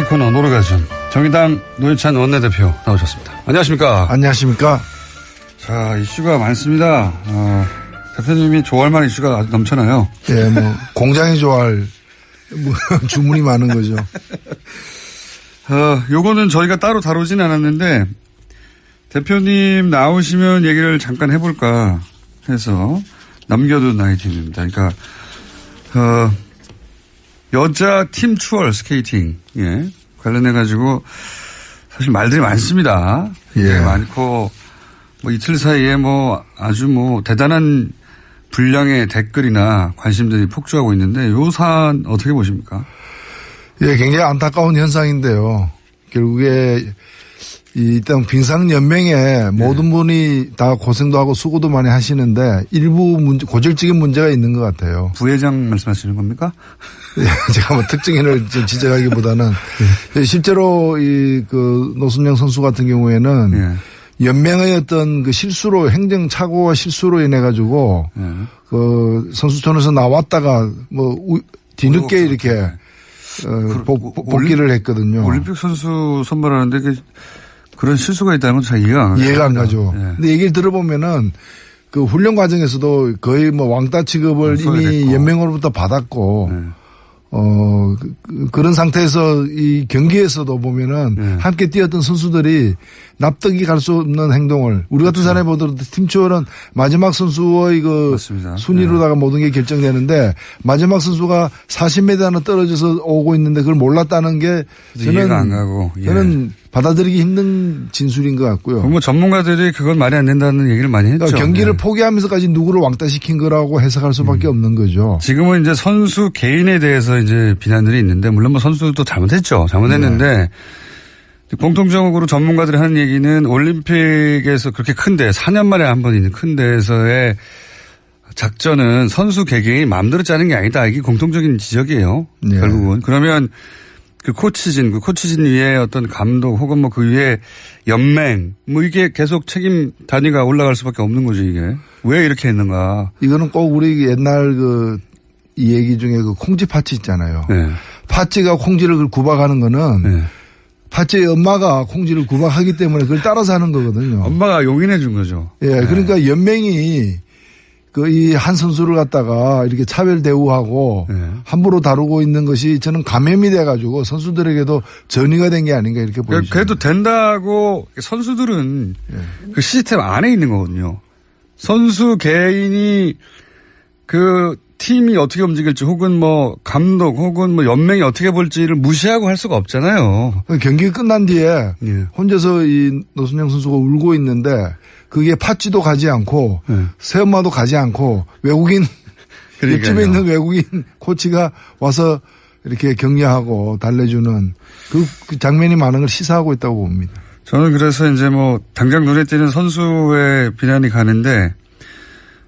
코너 노르가즘 정의당 노회찬 원내대표 나오셨습니다. 안녕하십니까? 안녕하십니까? 자, 이슈가 많습니다. 대표님이 좋아할 만한 이슈가 아주 넘쳐나요. 예, 공장이 좋아할 주문이 많은 거죠. 요거는 저희가 따로 다루진 않았는데 대표님 나오시면 얘기를 잠깐 해볼까 해서 남겨둔 아이템입니다. 그러니까 여자 팀 추월 스케이팅 관련해가지고 사실 말들이 많습니다. 예. 많고 이틀 사이에 아주 대단한 분량의 댓글이나 관심들이 폭주하고 있는데 요 사안 어떻게 보십니까? 예, 굉장히 안타까운 현상인데요. 결국에 일단 빙상연맹에 모든 분이 다 고생도 하고 수고도 많이 하시는데 일부 고질적인 문제가 있는 것 같아요. 부회장 말씀하시는 겁니까? 예, 제가 특징을 지적하기보다는 실제로 노순영 선수 같은 경우에는 연맹의 어떤 복수로 행정착오와 실수로 인해 가지고 선수촌에서 나왔다가 뒤늦게 이렇게 복귀를 했거든요. 올림픽 선수 선발하는데 그런 실수가 있다는 건 잘 이해가 안 가죠. 예. 근데 얘기를 들어보면은 그 훈련 과정에서도 거의 왕따 취급을 이미 됐고. 연맹으로부터 받았고 그런 상태에서 이 경기에서도 보면은 함께 뛰었던 선수들이 납득이 갈 수 없는 행동을 우리 같은 사람이 보더라도 팀추월은 마지막 선수의 맞습니다. 순위로다가 모든 게 결정되는데 마지막 선수가 40m나 떨어져서 오고 있는데 그걸 몰랐다는 게 이해가 안 가고 저는 받아들이기 힘든 진술인 것 같고요. 전문가들이 그건 말이 안 된다는 얘기를 많이 했죠. 그러니까 경기를 포기하면서까지 누구를 왕따시킨 거라고 해석할 수밖에 없는 거죠. 지금은 이제 선수 개인에 대해서 이제 비난들이 있는데 물론 선수도 잘못했죠. 잘못했는데 공통적으로 전문가들이 하는 얘기는 올림픽에서 그렇게 큰데 4년 만에 한 번 있는 큰 데에서의 작전은 선수 개개인이 마음대로 짜는 게 아니다. 이게 공통적인 지적이에요. 결국은. 그러면 그 코치진 위에 어떤 감독 혹은 그 위에 연맹 이게 계속 책임 단위가 올라갈 수밖에 없는 거죠, 이게. 왜 이렇게 했는가. 이거는 꼭 우리 옛날 이 얘기 중에 콩쥐 파치 있잖아요. 파치가 콩쥐를 구박하는 거는 파치의 엄마가 콩쥐를 구박하기 때문에 그걸 따라서 하는 거거든요. 엄마가 용인해 준 거죠. 예, 그러니까 연맹이 이 한 선수를 갖다가 이렇게 차별 대우하고 함부로 다루고 있는 것이 저는 감염이 돼가지고 선수들에게도 전이가 된 게 아닌가 이렇게 보입니다. 그래도 된다고 선수들은 그 시스템 안에 있는 거거든요. 선수 개인이 그 팀이 어떻게 움직일지 혹은 감독 혹은 연맹이 어떻게 볼지를 무시하고 할 수가 없잖아요. 경기가 끝난 뒤에 혼자서 이 노순영 선수가 울고 있는데 그게 팥쥐도 가지 않고 새엄마도 가지 않고 외국인 옆집에 있는 외국인 코치가 와서 이렇게 격려하고 달래주는 그 장면이 많은 걸 시사하고 있다고 봅니다. 저는 그래서 이제 당장 눈에 띄는 선수의 비난이 가는데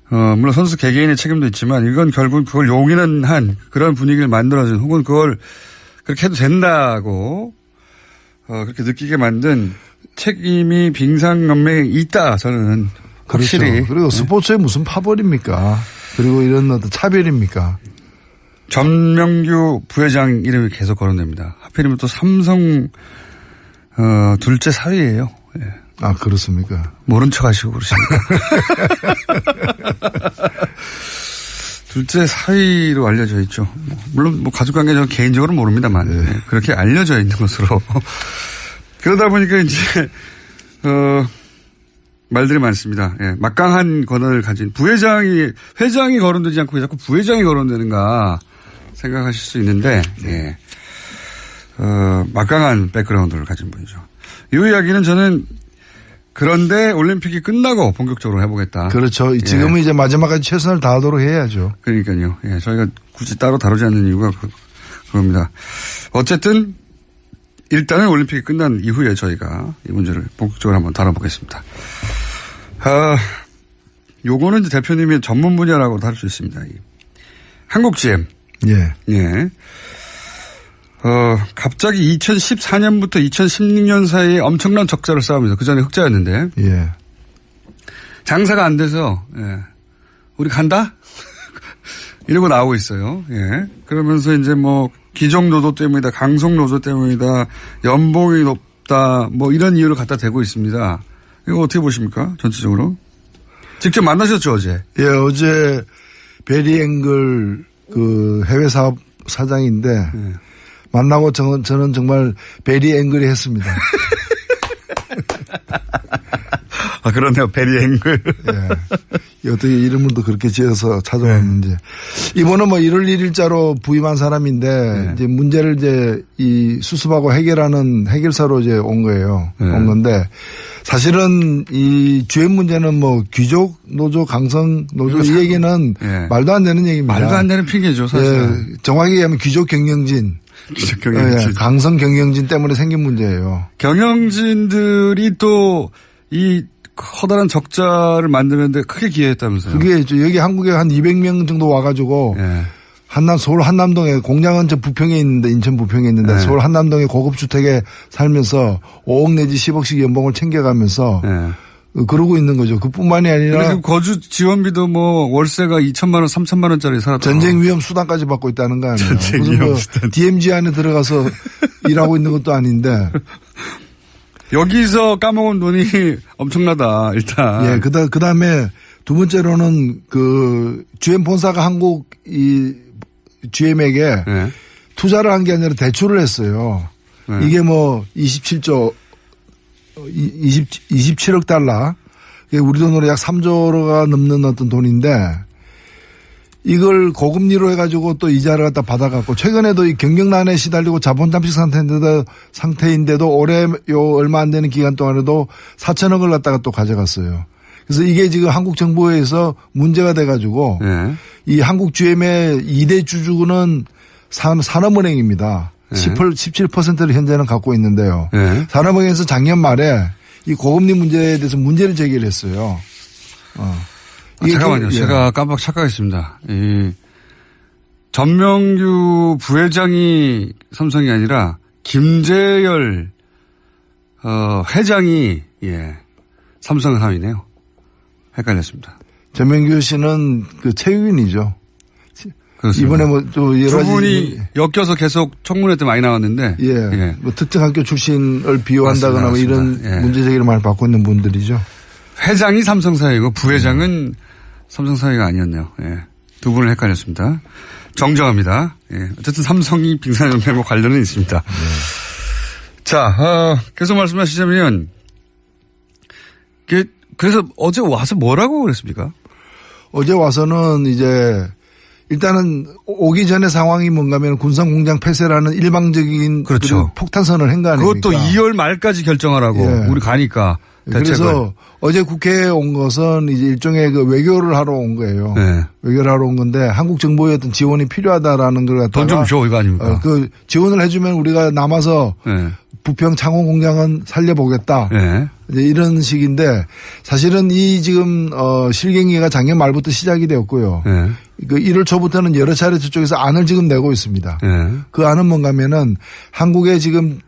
물론 선수 개개인의 책임도 있지만 이건 결국 그걸 용인한 그런 분위기를 만들어준 혹은 그걸 그렇게 해도 된다고 그렇게 느끼게 만든 책임이 빙상연맹에 있다. 저는 확실히. 그렇죠. 그리고 스포츠에 무슨 파벌입니까? 그리고 이런 어떤 차별입니까? 전명규 부회장 이름이 계속 거론됩니다. 하필이면 또 삼성 둘째 사위예요. 예. 아, 그렇습니까? 모른 척 하시고 그러십니까? 둘째 사위로 알려져 있죠. 물론 가족관계 저는 개인적으로 모릅니다만 그렇게 알려져 있는 것으로. 그러다 보니까 이제 말들이 많습니다. 막강한 권한을 가진 회장이 거론되지 않고 왜 자꾸 부회장이 거론되는가 생각하실 수 있는데 막강한 백그라운드를 가진 분이죠. 이 이야기는 저는 그런데 올림픽이 끝나고 본격적으로 해보겠다. 그렇죠. 지금은 이제 마지막까지 최선을 다하도록 해야죠. 그러니까요. 저희가 굳이 따로 다루지 않는 이유가 그겁니다. 어쨌든 일단은 올림픽이 끝난 이후에 저희가 이 문제를 본격적으로 한번 다뤄보겠습니다. 요거는 이제 대표님의 전문 분야라고 다룰 수 있습니다. 한국 GM. 갑자기 2014년부터 2016년 사이에 엄청난 적자를 쌓으면서 그 전에 흑자였는데. 장사가 안 돼서, 우리 간다? 이러고 나오고 있어요. 그러면서 이제 기종 노조 때문이다, 강성 노조 때문이다, 연봉이 높다, 뭐 이런 이유를 갖다 대고 있습니다. 이거 어떻게 보십니까? 전체적으로. 직접 만나셨죠, 어제? 예, 어제 베리앵글 그 해외 사업 사장인데 만나고 저는 정말 베리앵글이 했습니다. 아, 그러네요. 베리앵글. 예. 어떻게 이름을 또 그렇게 지어서 찾아왔는지. 이번은 뭐 1월 1일자로 부임한 사람인데 이제 문제를 이제 이 수습하고 해결하는 해결사로 이제 온 거예요. 온 건데 사실은 이 주행 문제는 뭐 귀족 노조, 강성 노조 이 얘기는 말도 안 되는 얘기입니다. 말도 안 되는 핑계죠, 사실. 예. 정확히 얘기하면 귀족 경영진. 귀족 경영진. 예. 강성 경영진 때문에 생긴 문제예요. 경영진들이 또 이 커다란 적자를 만드는데 크게 기여했다면서요. 그게 여기 한국에 한 200명 정도 와가지고 서울 한남동에 공장은 저 부평에 있는데 인천 부평에 있는데 서울 한남동에 고급 주택에 살면서 5억 내지 10억씩 연봉을 챙겨가면서 그러고 있는 거죠. 그뿐만이 아니라 거주 지원비도 뭐 월세가 2천만 원, 3천만 원짜리 살았다. 전쟁 위험 수당까지 받고 있다는 거 아니에요. 전쟁 위험 수당. DMZ 안에 들어가서 일하고 있는 것도 아닌데. 여기서 까먹은 돈이 엄청나다, 일단. 예, 그 다음에 두 번째로는 그 GM 본사가 한국 이 GM에게 투자를 한 게 아니라 대출을 했어요. 이게 뭐 27억 달러. 우리 돈으로 약 3조가 넘는 어떤 돈인데 이걸 고금리로 해가지고 또 이자를 갖다 받아갖고 최근에도 이 경영난에 시달리고 자본 잠식 상태인데도 올해 얼마 안 되는 기간 동안에도 4천억을 갖다가 또 가져갔어요. 그래서 이게 지금 한국 정부에서 문제가 돼가지고 이 한국 GM의 2대 주주는 산업은행입니다. 17%를 현재는 갖고 있는데요. 산업은행에서 작년 말에 이 고금리 문제에 대해서 문제를 제기를 했어요. 잠깐만요. 제가 깜빡 착각했습니다. 이 전명규 부회장이 삼성이 아니라 김재열 회장이 삼성 사위네요. 헷갈렸습니다. 전명규 씨는 그 체육인이죠. 그렇습니다. 이번에 뭐 또 여러 두 분이 엮여서 계속 청문회 때 많이 나왔는데 뭐 특정 학교 출신을 비호한다거나 뭐 이런 문제 제기를 많이 받고 있는 분들이죠. 회장이 삼성 사위고 부회장은 삼성 사위가 아니었네요. 두 분을 헷갈렸습니다. 정정합니다. 어쨌든 삼성이 빙산연맹과 관련은 있습니다. 자, 계속 말씀하시자면 그래서 어제 와서 뭐라고 그랬습니까? 어제 와서는 이제 일단은 오기 전에 상황이 뭔가 하면 군산공장 폐쇄라는 일방적인 그렇죠. 폭탄선을 한 거 아닙니까? 그것도 2월 말까지 결정하라고 우리 가니까. 대책을. 그래서 어제 국회에 온 것은 이제 일종의 그 외교를 하러 온 거예요. 외교를 하러 온 건데 한국 정부의 어떤 지원이 필요하다라는 걸 갖다가 돈 좀 줘 이거 아닙니까? 그 지원을 해주면 우리가 남아서 부평 창원 공장은 살려보겠다. 이제 이런 식인데 사실은 이 지금 실갱이가 작년 말부터 시작이 되었고요. 그 1월 초부터는 여러 차례 저쪽에서 안을 지금 내고 있습니다. 그 안은 뭔가 하면은 한국에 지금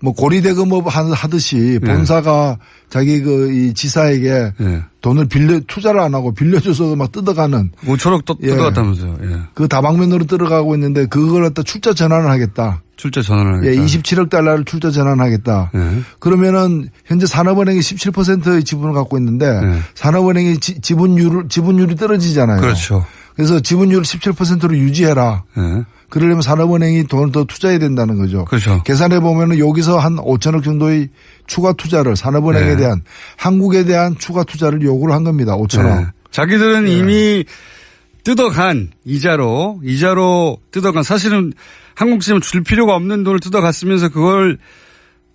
뭐 고리대금업 하듯이 본사가 자기 이 지사에게 돈을 투자를 안 하고 빌려줘서 막 뜯어가는 5천억 뜯어갔다면서요. 그 다방면으로 들어가고 있는데 그걸 갖다 출자 전환을 하겠다. 출자 전환을 하겠다. 27억 달러를 출자 전환하겠다. 그러면은 현재 산업은행이 17%의 지분을 갖고 있는데 산업은행이 지분율이 떨어지잖아요. 그렇죠. 그래서 지분율을 17%로 유지해라. 그러려면 산업은행이 돈을 더 투자해야 된다는 거죠. 그렇죠. 계산해 보면은 여기서 한 5천억 정도의 추가 투자를 산업은행에 대한 한국에 대한 추가 투자를 요구를 한 겁니다. 5천억. 자기들은 이미 뜯어간 이자로 뜯어간 사실은 한국지면 줄 필요가 없는 돈을 뜯어갔으면서 그걸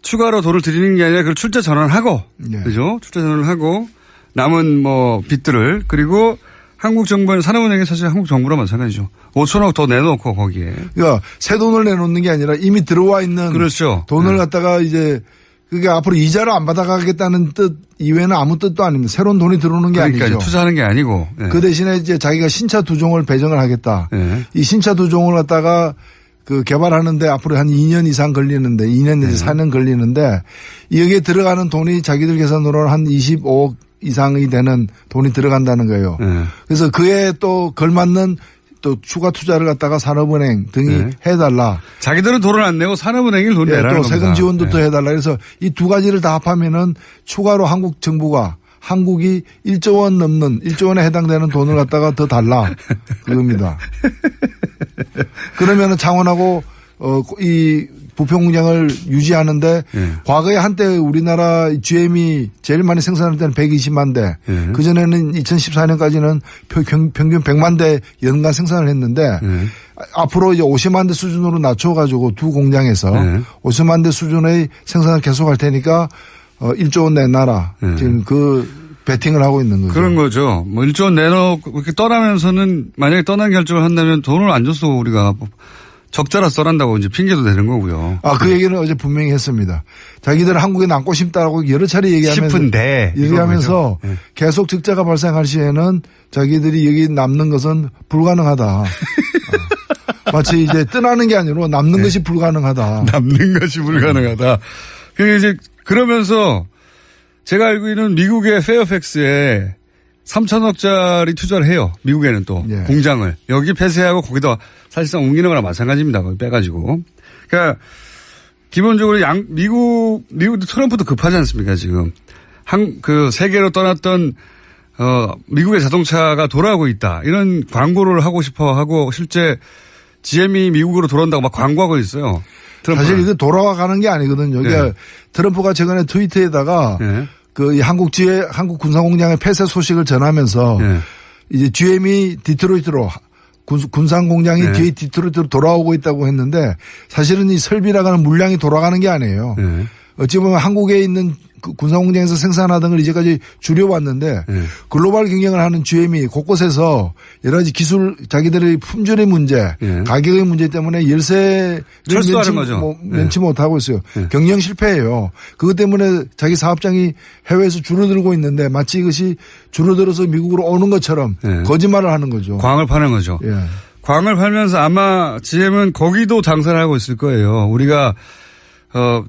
추가로 돈을 드리는 게 아니라 그걸 출자 전환하고 그죠? 출자 전환을 하고 남은 뭐 빚들을 그리고 한국 정부는 산업은행이 사실 한국 정부랑 마찬가지죠. 5천억 더 내놓고 거기에. 그러니까 새 돈을 내놓는 게 아니라 이미 들어와 있는 그렇죠. 돈을 갖다가 이제 그게 앞으로 이자를 안 받아가겠다는 뜻 이외에는 아무 뜻도 아닙니다. 새로운 돈이 들어오는 게 아니죠. 투자하는 게 아니고. 그 대신에 이제 자기가 신차 두 종을 배정을 하겠다. 이 신차 두 종을 갖다가 그 개발하는데 앞으로 한 2년 이상 걸리는데 2년 내지 4년 걸리는데 여기에 들어가는 돈이 자기들 계산으로 한 25억 이상이 되는 돈이 들어간다는 거예요. 그래서 그에 또 걸맞는 또 추가 투자를 갖다가 산업은행 등이 네. 해달라. 자기들은 돈을 안 내고 산업은행이 돈 내라는 또 겁니다. 세금 지원도 네. 또 해달라. 그래서 이 두 가지를 다 합하면은 추가로 한국 정부가 한국이 1조 원 넘는 1조 원에 해당되는 돈을 갖다가 더 달라. 그겁니다. 그러면은 창원하고 이 부평 공장을 유지하는데 과거에 한때 우리나라 GM이 제일 많이 생산할 때는 120만 대. 그전에는 2014년까지는 평균 100만 대 연간 생산을 했는데 앞으로 이제 50만 대 수준으로 낮춰가지고 두 공장에서 50만 대 수준의 생산을 계속할 테니까 1조 원 내놔라. 지금 그 배팅을 하고 있는 거죠. 그런 거죠. 뭐 1조 원 내놓고 이렇게 떠나면서는 만약에 떠난 결정을 한다면 돈을 안 줬어 우리가 적자라 써란다고 이제 핑계도 되는 거고요. 그 얘기는 어제 분명히 했습니다. 자기들은 한국에 남고 싶다라고 여러 차례 얘기하면서 계속 적자가 발생할 시에는 자기들이 여기 남는 것은 불가능하다. 마치 이제 떠나는 게 아니라 남는 것이 불가능하다. 남는 것이 불가능하다. 그러면서 제가 알고 있는 미국의 페어팩스에 3천억짜리 투자를 해요. 미국에는 또 공장을. 여기 폐쇄하고 거기다 사실상 옮기는 거랑 마찬가지입니다. 거기 빼가지고. 그러니까 기본적으로 미국도 트럼프도 급하지 않습니까 지금. 세계로 떠났던 미국의 자동차가 돌아오고 있다. 이런 광고를 하고 싶어 하고 실제 GM이 미국으로 돌아온다고 막 광고하고 있어요. 트럼프는. 사실 이거 돌아가는 게 아니거든요. 그러니까 트럼프가 최근에 트위터에다가 한국 군사공장의 폐쇄 소식을 전하면서 이제 GM이 디트로이트로 군산공장이 뒤에 디트로이트로 돌아오고 있다고 했는데 사실은 이 설비라가는 물량이 돌아가는 게 아니에요. 어찌 보면 한국에 있는 군사공장에서 생산하던 걸 이제까지 줄여왔는데 글로벌 경영을 하는 GM이 곳곳에서 여러 가지 기술 자기들의 품질의 문제 가격의 문제 때문에 열세를 면치 못하고 있어요. 경영 실패예요. 그것 때문에 자기 사업장이 해외에서 줄어들고 있는데 마치 이것이 줄어들어서 미국으로 오는 것처럼 거짓말을 하는 거죠. 광을 파는 거죠. 광을 팔면서 아마 GM은 거기도 장사를 하고 있을 거예요. 우리가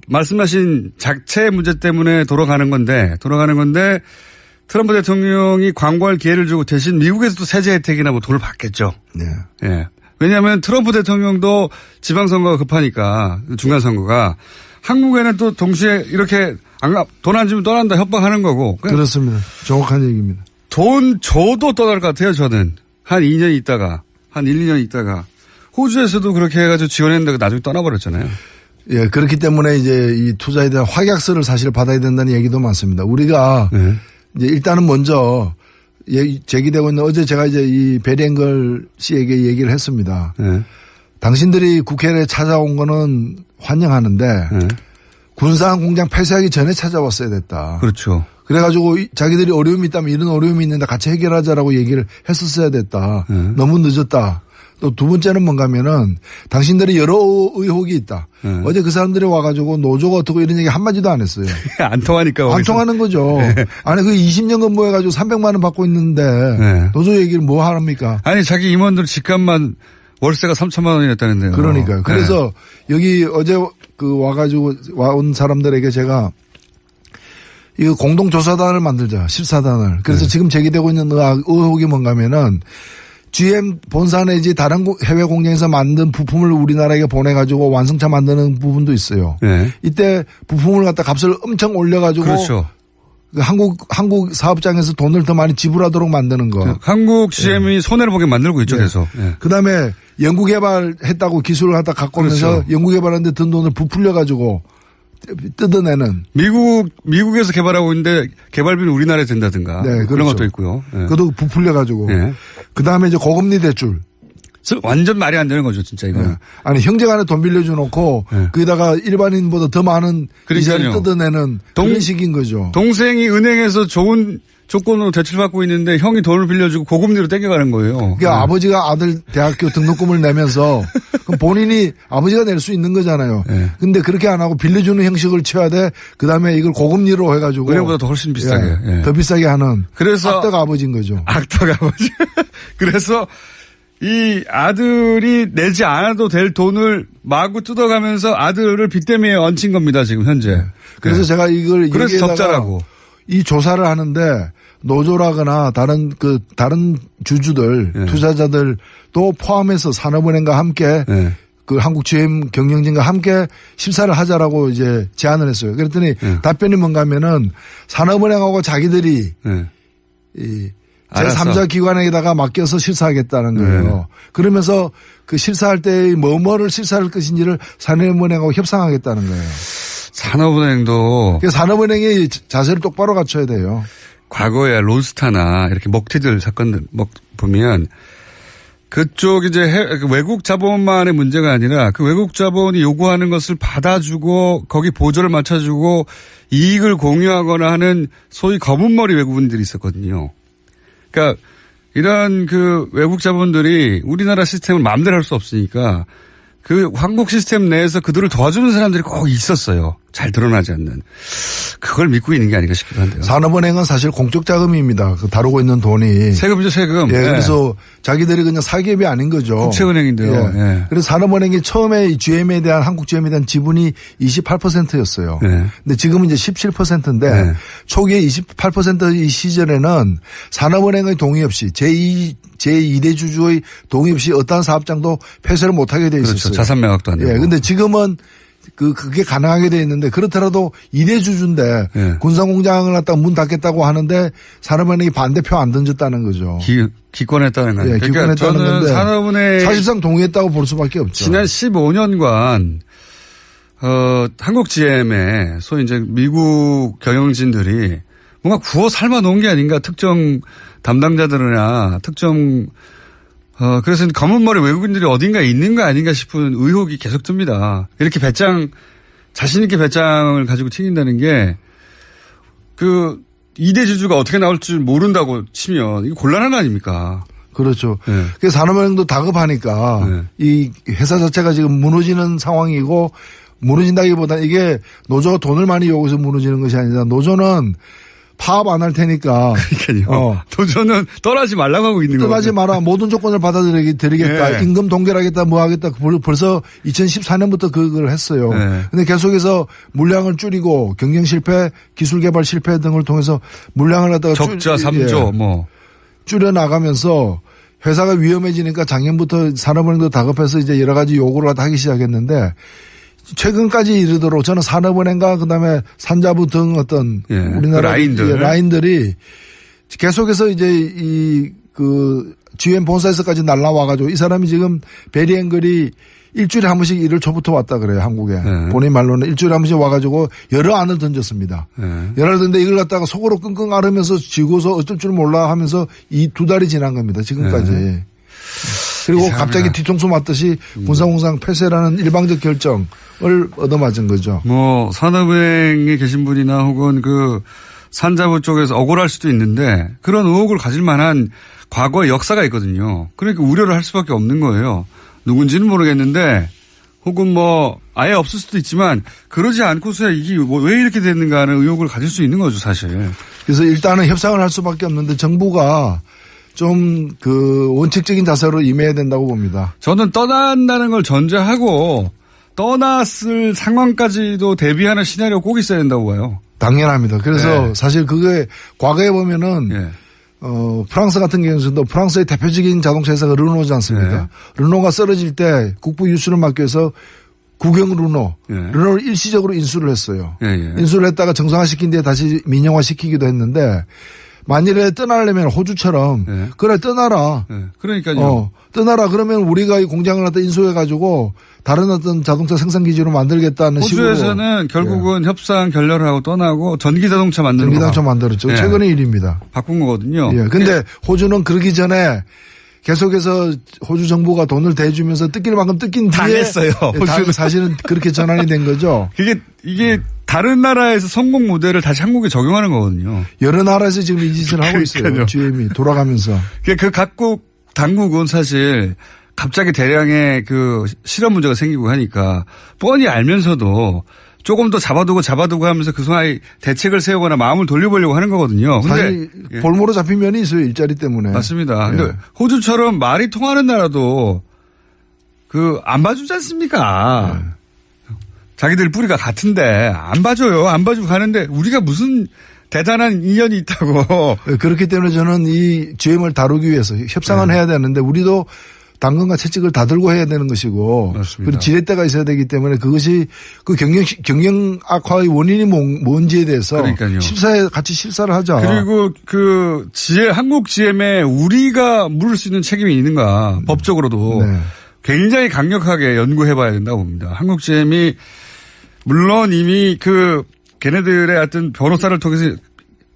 말씀하신 자체 문제 때문에 돌아가는 건데 트럼프 대통령이 광고할 기회를 주고 대신 미국에서도 세제 혜택이나 뭐 돈을 받겠죠. 왜냐하면 트럼프 대통령도 지방선거가 급하니까 중간선거가 한국에는 또 동시에 이렇게 돈 안 주면 떠난다 협박하는 거고. 그렇습니다. 정확한 얘기입니다. 돈 줘도 떠날 것 같아요 저는. 한 2년 있다가 한 1, 2년 있다가 호주에서도 그렇게 해가지고 지원했는데 나중에 떠나버렸잖아요. 그렇기 때문에 이제 이 투자에 대한 확약서를 사실 받아야 된다는 얘기도 많습니다. 우리가 이제 일단은 먼저 제기되고 있는 어제 제가 이제 이 베리앵걸 씨에게 얘기를 했습니다. 당신들이 국회에 찾아온 거는 환영하는데 군산 공장 폐쇄하기 전에 찾아왔어야 됐다. 그렇죠. 그래가지고 자기들이 어려움이 있다면 이런 어려움이 있는데 같이 해결하자라고 얘기를 했었어야 됐다. 너무 늦었다. 또 두 번째는 뭔가 하면은 당신들이 여러 의혹이 있다. 어제 그 사람들이 와가지고 노조가 어떻고 이런 얘기 한마디도 안 했어요. 안 통하니까. 안 통하는 거죠. 아니 그 20년 근무해가지고 300만 원 받고 있는데 노조 얘기를 뭐 하랍니까? 아니 자기 임원들 집값만 월세가 3천만 원이었다는데요. 그러니까요. 그래서 여기 어제 와가지고 와온 사람들에게 제가 이거 공동조사단을 만들자. 14단을. 그래서 지금 제기되고 있는 의혹이 뭔가 하면은 GM 본사 내지 다른 해외 공장에서 만든 부품을 우리나라에 보내가지고 완성차 만드는 부분도 있어요. 이때 부품을 갖다 값을 엄청 올려가지고. 그렇죠. 한국 사업장에서 돈을 더 많이 지불하도록 만드는 거. 한국 GM이 손해를 보게 만들고 있죠, 계속. 그 다음에 연구개발했다고 기술을 갖다 갖고 오면서 그렇죠. 연구개발하는데 든 돈을 부풀려가지고 뜯어내는. 미국에서 개발하고 있는데 개발비는 우리나라에 된다든가. 그렇죠. 그런 것도 있고요. 그것도 부풀려가지고. 그 다음에 이제 고금리 대출. 완전 말이 안 되는 거죠, 진짜 이거는. 아니, 형제간에 돈 빌려줘 놓고 거기다가 일반인보다 더 많은 이자를 뜯어내는 그런 식인 거죠. 동생이 은행에서 좋은 조건으로 대출받고 있는데 형이 돈을 빌려주고 고금리로 땡겨가는 거예요. 그러니까 아버지가 아들 대학교 등록금을 내면서 그럼 본인이 아버지가 낼 수 있는 거잖아요. 근데 그렇게 안 하고 빌려주는 형식을 취해야 돼. 그다음에 이걸 고금리로 해가지고 은행보다 더 훨씬 비싸게. 더 비싸게 하는. 그래서 악덕 아버지인 거죠. 악덕 아버지. 그래서 이 아들이 내지 않아도 될 돈을 마구 뜯어가면서 아들을 빚 때문에 얹힌 겁니다, 지금 현재. 그래서 제가 이걸 그래서 적자라고. 이 조사를 하는데 노조라거나 다른 주주들, 예. 투자자들도 포함해서 산업은행과 함께 예. 그 한국 GM 경영진과 함께 심사를 하자라고 이제 제안을 했어요. 그랬더니 답변이 뭔가 하면은 산업은행하고 자기들이 이 제3자 기관에다가 맡겨서 실사하겠다는 거예요. 그러면서 그 실사할 때 뭐를 실사할 것인지를 산업은행하고 협상하겠다는 거예요. 산업은행도. 산업은행이 자세를 똑바로 갖춰야 돼요. 과거에 론스타나 이렇게 먹튀들 사건들 보면 그쪽 이제 외국 자본만의 문제가 아니라 그 외국 자본이 요구하는 것을 받아주고 거기 보조를 맞춰주고 이익을 공유하거나 하는 소위 검은머리 외국인들이 있었거든요. 그러니까 이런 그 외국 자본들이 우리나라 시스템을 마음대로 할 수 없으니까 그 한국 시스템 내에서 그들을 도와주는 사람들이 꼭 있었어요. 잘 드러나지 않는. 그걸 믿고 있는 게 아닌가 싶기도 한데요. 산업은행은 사실 공적 자금입니다. 그 다루고 있는 돈이. 세금이죠, 세금. 예, 그래서 자기들이 그냥 사기업이 아닌 거죠. 국채은행인데요. 예. 예. 그래서 산업은행이 처음에 GM에 대한 한국 GM에 대한 지분이 28%였어요. 예. 근데 지금은 이제 17%인데 예. 초기에 28%이 시절에는 산업은행의 동의 없이 제2대 주주의 동의 없이 어떠한 사업장도 폐쇄를 못하게 돼 있었어요. 그렇죠. 자산 매각도 안 되고. 예. 근데 지금은 그게 가능하게 돼 있는데 그렇더라도 2대 주주인데 예. 군산공장을 갖다가 문 닫겠다고 하는데 산업은행이 반대표 안 던졌다는 거죠. 기권했다는 거예요. 예, 그러니까 기권했다는 건데 산업은행 사실상 동의했다고 볼 수밖에 없죠. 지난 15년간 한국 GM에 소위 이제 미국 경영진들이 뭔가 구워 삶아 놓은 게 아닌가 특정 담당자들이나 특정 그래서 검은머리 외국인들이 어딘가에 있는 거 아닌가 싶은 의혹이 계속 듭니다. 이렇게 자신있게 배짱을 가지고 튀긴다는 게, 2대 주주가 어떻게 나올 줄 모른다고 치면, 이거 곤란한 거 아닙니까? 그렇죠. 네. 그래서 산업은행도 다급하니까 네. 이 회사 자체가 지금 무너지는 상황이고 무너진다기보다 이게 노조가 돈을 많이 요구해서 무너지는 것이 아니라 노조는 파업 안 할 테니까. 그러니까요. 노조는 떠나지 말라고 하고 있는 거예요. 떠나지 마라. 모든 조건을 받아들이겠다. 네. 임금 동결하겠다. 뭐 하겠다. 벌써 2014년부터 그걸 했어요. 네. 근데 계속해서 물량을 줄이고 경영 실패, 기술 개발 실패 등을 통해서 물량을 갖다가 적자 3조 뭐. 줄여 나가면서 회사가 위험해지니까 작년부터 산업은행도 다급해서 이제 여러 가지 요구를 하기 시작했는데 최근까지 이르도록 저는 산업은행과 그다음에 산자부 등 어떤 우리나라 라인들이 계속해서 이제 GM 본사에서까지 날라와가지고 이 사람이 지금 베리앵글이 일주일에 한 번씩 일을 초부터 왔다 그래요, 한국에. 네. 본인 말로는 일주일에 한 번씩 와가지고 여러 안을 던졌습니다. 네. 여러 안을 던졌는데 이걸 갖다가 속으로 끙끙 앓으면서 지고서 어쩔 줄 몰라 하면서 이 2달이 지난 겁니다, 지금까지. 네. 그리고 이상하다. 갑자기 뒤통수 맞듯이 군산공장 폐쇄라는 일방적 결정을 얻어맞은 거죠. 뭐 산업은행에 계신 분이나 혹은 산자부 쪽에서 억울할 수도 있는데 그런 의혹을 가질 만한 과거의 역사가 있거든요. 그러니까 우려를 할 수밖에 없는 거예요. 누군지는 모르겠는데 혹은 뭐 아예 없을 수도 있지만 그러지 않고서야 이게 왜 이렇게 됐는가 하는 의혹을 가질 수 있는 거죠, 사실. 그래서 일단은 협상을 할 수밖에 없는데 정부가 좀 원칙적인 자세로 임해야 된다고 봅니다. 저는 떠난다는 걸 전제하고 떠났을 상황까지도 대비하는 시나리오 꼭 있어야 된다고 봐요. 당연합니다. 그래서 사실 그게 과거에 보면은 프랑스 같은 경우에도 프랑스의 대표적인 자동차 회사가 르노지 않습니까? 르노가 쓰러질 때 국부 유수를 막기 위해서 국영 르노를 일시적으로 인수를 했어요. 인수를 했다가 정상화시킨 뒤에 다시 민영화시키기도 했는데 만일에 떠나려면 호주처럼 그래 떠나라. 그러니까요. 떠나라 그러면 우리가 이 공장을 갖다 인수해가지고 다른 어떤 자동차 생산 기지로 만들겠다는 식으로. 호주에서는 결국은 협상 결렬을 하고 떠나고 전기 자동차 만들고. 전기 자동차 만들었죠. 최근의 일입니다. 바꾼 거거든요. 근데 호주는 그러기 전에 계속해서 호주 정부가 돈을 대주면서 뜯길 만큼 뜯긴 뒤에 당했어요. 호주는 사실은 그렇게 전환이 된 거죠. 이게 다른 나라에서 성공 모델을 다시 한국에 적용하는 거거든요. 여러 나라에서 지금 이 짓을 하고 있어요. GM이 돌아가면서. 각국 당국은 사실 갑자기 대량의 실업 문제가 생기고 하니까 뻔히 알면서도 조금 더 잡아두고 하면서 그 사이 대책을 세우거나 마음을 돌려보려고 하는 거거든요. 근데 사실 볼모로 잡힌 면이 있어요. 일자리 때문에. 맞습니다. 근데 호주처럼 말이 통하는 나라도 안 봐주지 않습니까? 자기들 뿌리가 같은데 안 봐줘요. 안 봐주고 가는데 우리가 무슨 대단한 인연이 있다고. 그렇기 때문에 저는 이 GM을 다루기 위해서 협상은 해야 되는데 우리도 당근과 채찍을 다 들고 해야 되는 것이고. 맞습니다. 그리고 지렛대가 있어야 되기 때문에 그것이 그 경영 악화의 원인이 뭔지에 대해서. 그러니까요. 같이 실사를 하자. 그리고 그 한국 GM에 우리가 물을 수 있는 책임이 있는가. 법적으로도. 네. 굉장히 강력하게 연구해 봐야 된다고 봅니다. 한국 GM이 물론 이미 걔네들의 어떤 변호사를 통해서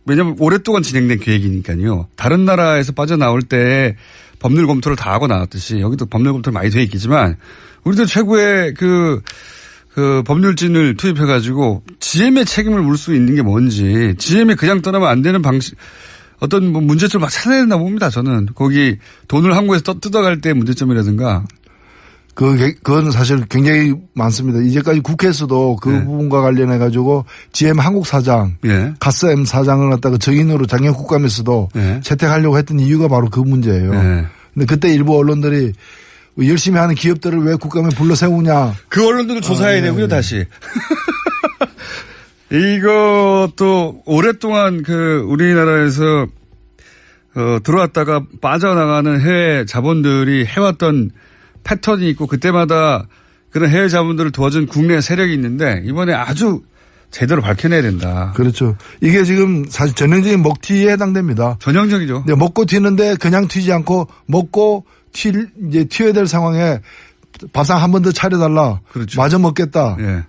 왜냐하면 오랫동안 진행된 계획이니까요. 다른 나라에서 빠져나올 때 법률 검토를 다 하고 나왔듯이 여기도 법률 검토를 많이 돼 있겠지만 우리도 최고의 법률진을 투입해 가지고 GM의 책임을 물 수 있는 게 뭔지 GM이 그냥 떠나면 안 되는 방식 어떤 문제점을 막 찾아야 된다 봅니다. 저는 거기 돈을 한국에서 뜯어갈 때 문제점이라든가. 그건 사실 굉장히 많습니다. 이제까지 국회에서도 그 네. 부분과 관련해 가지고 GM 한국 사장, 네. 가스M 사장을 갖다가 증인으로 작년 국감에서도 네. 채택하려고 했던 이유가 바로 그 문제예요. 네. 근데 그때 일부 언론들이 열심히 하는 기업들을 왜 국감에 불러 세우냐. 그 언론들을 조사해야 되고요, 다시. 이것도 오랫동안 우리나라에서 들어왔다가 빠져나가는 해외 자본들이 해왔던 패턴이 있고 그때마다 그런 해외 자본들을 도와준 국내 세력이 있는데 이번에 아주 제대로 밝혀내야 된다. 그렇죠. 이게 지금 사실 전형적인 먹튀에 해당됩니다. 전형적이죠. 네, 먹고 튀는데 그냥 튀지 않고 먹고 이제 튀어야 될 상황에 밥상 한 번 더 차려달라. 그렇죠. 마저 먹겠다. 예.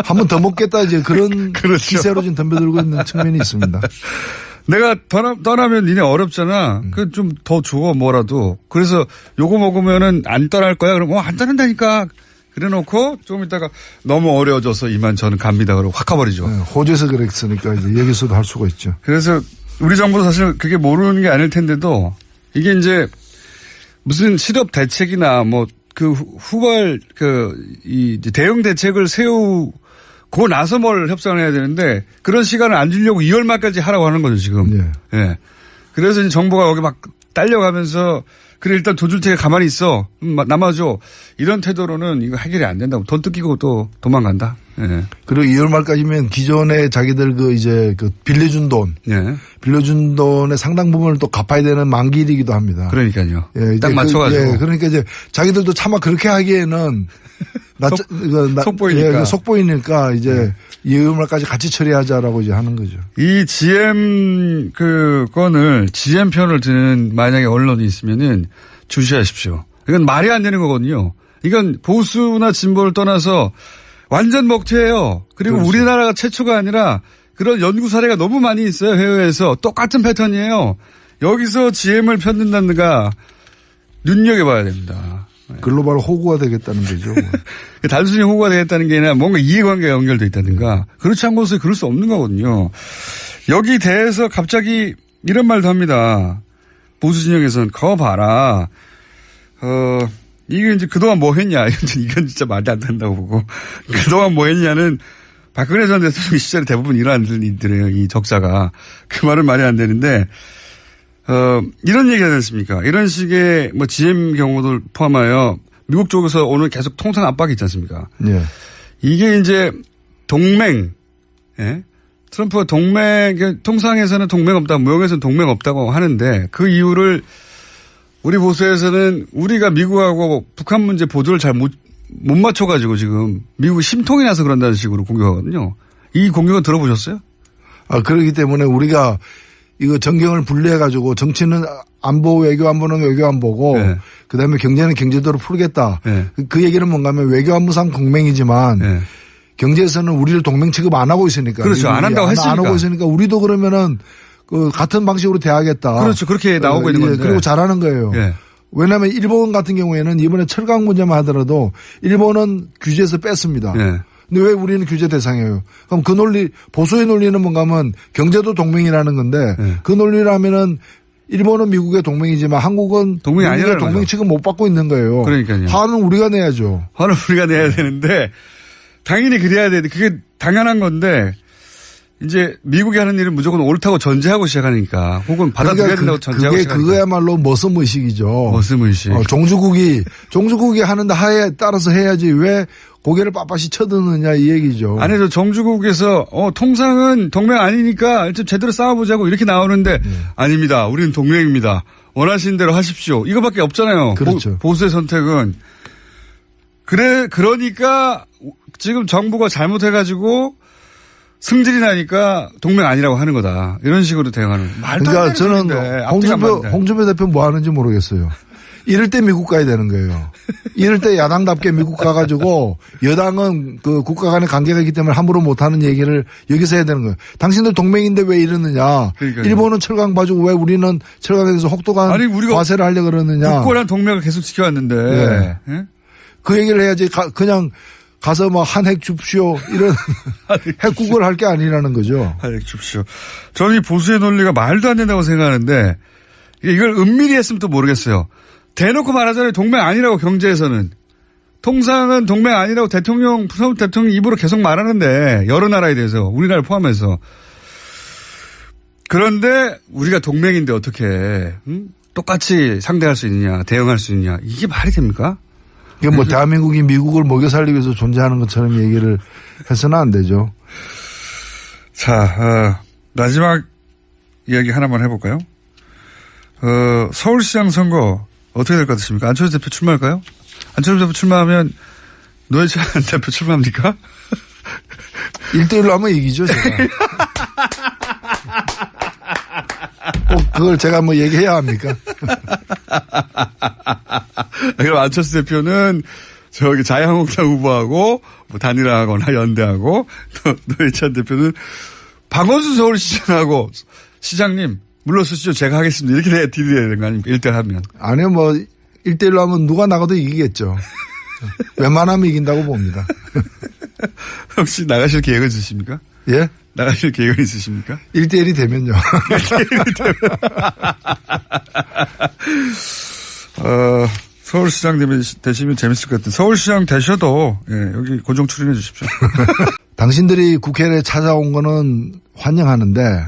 한 번 더 먹겠다. 이제 그런 그렇죠. 기세로 지금 덤벼들고 있는 측면이 있습니다. 내가 떠나면 니네 어렵잖아. 그 좀 더 줘 뭐라도. 그래서 요거 먹으면은 안 떠날 거야. 그럼 안 떠난다니까. 그래 놓고 좀 이따가 너무 어려워져서 이만 저는 갑니다. 그러고 확 가버리죠. 네, 호주에서 그랬으니까 이제 여기서도 할 수가 있죠. 그래서 우리 정부도 사실 그게 모르는 게 아닐 텐데도 이게 이제 무슨 실업 대책이나 후발 이 대응 대책을 세우고 나서 뭘 협상을 해야 되는데 그런 시간을 안 주려고 2월 말까지 하라고 하는 거죠 지금. 네. 예. 그래서 이제 정부가 여기 막 딸려가면서 그래 일단 돈 줄 테니까 가만히 있어. 남아줘. 이런 태도로는 이거 해결이 안 된다고. 돈 뜯기고 또 도망간다. 예. 그리고 2월 말까지면 기존에 자기들 빌려준 돈. 예. 빌려준 돈의 상당 부분을 또 갚아야 되는 만기이기도 합니다. 그러니까요. 예, 딱 맞춰가지고. 그러니까 이제 자기들도 차마 그렇게 하기에는 속보이니까. 속보이니까 이제 2월 말까지 같이 처리하자라고 이제 하는 거죠. 이 GM 건을 GM 편을 드는 만약에 언론이 있으면은 주시하십시오. 이건 말이 안 되는 거거든요. 이건 보수나 진보를 떠나서 완전 먹튀예요. 그리고 그렇죠. 우리나라가 최초가 아니라 그런 연구 사례가 너무 많이 있어요. 해외에서 똑같은 패턴이에요. 여기서 GM을 편든다든가 눈여겨봐야 됩니다. 글로벌 호구가 되겠다는 거죠. 단순히 호구가 되겠다는 게 아니라 뭔가 이해관계가 연결돼 있다든가 그렇지 않은 곳에 그럴 수 없는 거거든요. 여기 대해서 갑자기 이런 말도 합니다. 보수 진영에서는 거 봐라. 이게 이제 그동안 뭐 했냐. 이건 진짜 말이 안 된다고 보고. 그동안 뭐 했냐는 박근혜 전 대통령 시절에 대부분 이러한 일들이에요. 이 적자가. 그 말은 말이 안 되는데 이런 얘기 하지 않습니까? 이런 식의 GM 경우도 포함하여 미국 쪽에서 오늘 계속 통상 압박이 있지 않습니까? 네. 이게 이제 동맹, 예? 트럼프가 통상에서는 동맹 없다, 무역에서는 동맹 없다고 하는데 그 이유를 우리 보수에서는 우리가 미국하고 북한 문제 보조를 잘 못 맞춰가지고 지금 미국이 심통이 나서 그런다는 식으로 공격하거든요. 이 공격은 들어보셨어요? 그렇기 때문에 우리가 이거 정경을 분리해가지고 정치는 안보, 외교 안보는 외교 안보고 네. 그다음에 경제는 경제대로 풀겠다. 네. 그 얘기는 뭔가 하면 외교 안보상 동맹이지만 네. 경제에서는 우리를 동맹 취급 안 하고 있으니까. 그렇죠. 안 한다고 했으니까. 안 하고 있으니까 우리도 그러면은 같은 방식으로 대하겠다. 그렇죠. 그렇게 나오고 있는 건데. 그리고 잘하는 거예요. 네. 왜냐하면 일본 같은 경우에는 이번에 철강 문제만 하더라도 일본은 규제에서 뺐습니다. 네. 근데 왜 우리는 규제 대상이에요? 그럼 그 논리, 보수의 논리는 뭔가 하면 경제도 동맹이라는 건데 네. 그 논리라면은 일본은 미국의 동맹이지만 한국은 미국의 동맹 취급 못 받고 있는 거예요. 그러니까요. 화는 우리가 내야죠. 화는 우리가 내야 되는데 당연히 그래야 되는데 그게 당연한 건데 이제 미국이 하는 일은 무조건 옳다고 전제하고 시작하니까 혹은 받아들여야 된다고 전제하고 시작하니까. 그거야말로 머슴의식이죠. 머슴의식. 종주국이 하는데 하에 따라서 해야지 왜 고개를 빳빳이 쳐드느냐 이 얘기죠. 아니, 저 정주국에서 통상은 동맹 아니니까 좀 제대로 싸워보자고 이렇게 나오는데 아닙니다. 우리는 동맹입니다. 원하시는 대로 하십시오. 이거밖에 없잖아요. 그렇죠. 보수의 선택은. 그러니까 지금 정부가 잘못해가지고 승질이 나니까 동맹 아니라고 하는 거다. 이런 식으로 대응하는. 말도 그러니까 안 되는 저는 홍준표 대표 뭐 하는지 모르겠어요. 이럴 때 미국 가야 되는 거예요. 이럴 때 야당답게 미국 가가지고 여당은 그 국가 간의 관계가 있기 때문에 함부로 못하는 얘기를 여기서 해야 되는 거예요. 당신들 동맹인데 왜 이러느냐. 그러니까요. 일본은 철강 봐주고 왜 우리는 철강에서 혹독한 과세를 하려고 그러느냐. 국고란 동맹을 계속 지켜왔는데. 네. 네? 그 얘기를 해야지 그냥 가서 막 한핵 줍시오 이런 핵국을 할 게 아니라는 거죠. 한핵 줍시오. 저는 이 보수의 논리가 말도 안 된다고 생각하는데 이걸 은밀히 했으면 또 모르겠어요. 대놓고 말하잖아요. 동맹 아니라고 경제에서는. 통상은 동맹 아니라고 대통령 입으로 계속 말하는데 여러 나라에 대해서 우리나라를 포함해서. 그런데 우리가 동맹인데 어떻게 똑같이 상대할 수 있느냐 대응할 수 있느냐 이게 말이 됩니까? 이게 뭐 대한민국이 미국을 먹여 살리기 위해서 존재하는 것처럼 얘기를 해서는 안 되죠. 자, 마지막 이야기 하나만 해볼까요? 서울시장 선거 어떻게 될 것 같으십니까? 안철수 대표 출마할까요? 안철수 대표 출마하면 노회찬 대표 출마합니까? 1대1로 하면 이기죠, 제가. 꼭 그걸 제가 뭐 얘기해야 합니까? 그럼 안철수 대표는 저기 자유한국당 후보하고 뭐 단일화하거나 연대하고 또 노회찬 대표는 박원순 서울시장하고 시장님 물러서시죠. 제가 하겠습니다. 이렇게 딜이 되는 거 아닙니까? 1대1 하면. 아니요. 뭐 1대1로 하면 누가 나가도 이기겠죠. 웬만하면 이긴다고 봅니다. 혹시 나가실 계획은 있으십니까? 예? 나가실 계획은 있으십니까? 1대1이 되면요. 1대1이 되면. 서울시장 되시면 재밌을 것 같아요. 서울시장 되셔도 여기 고정 출연해 주십시오. 당신들이 국회에 찾아온 거는 환영하는데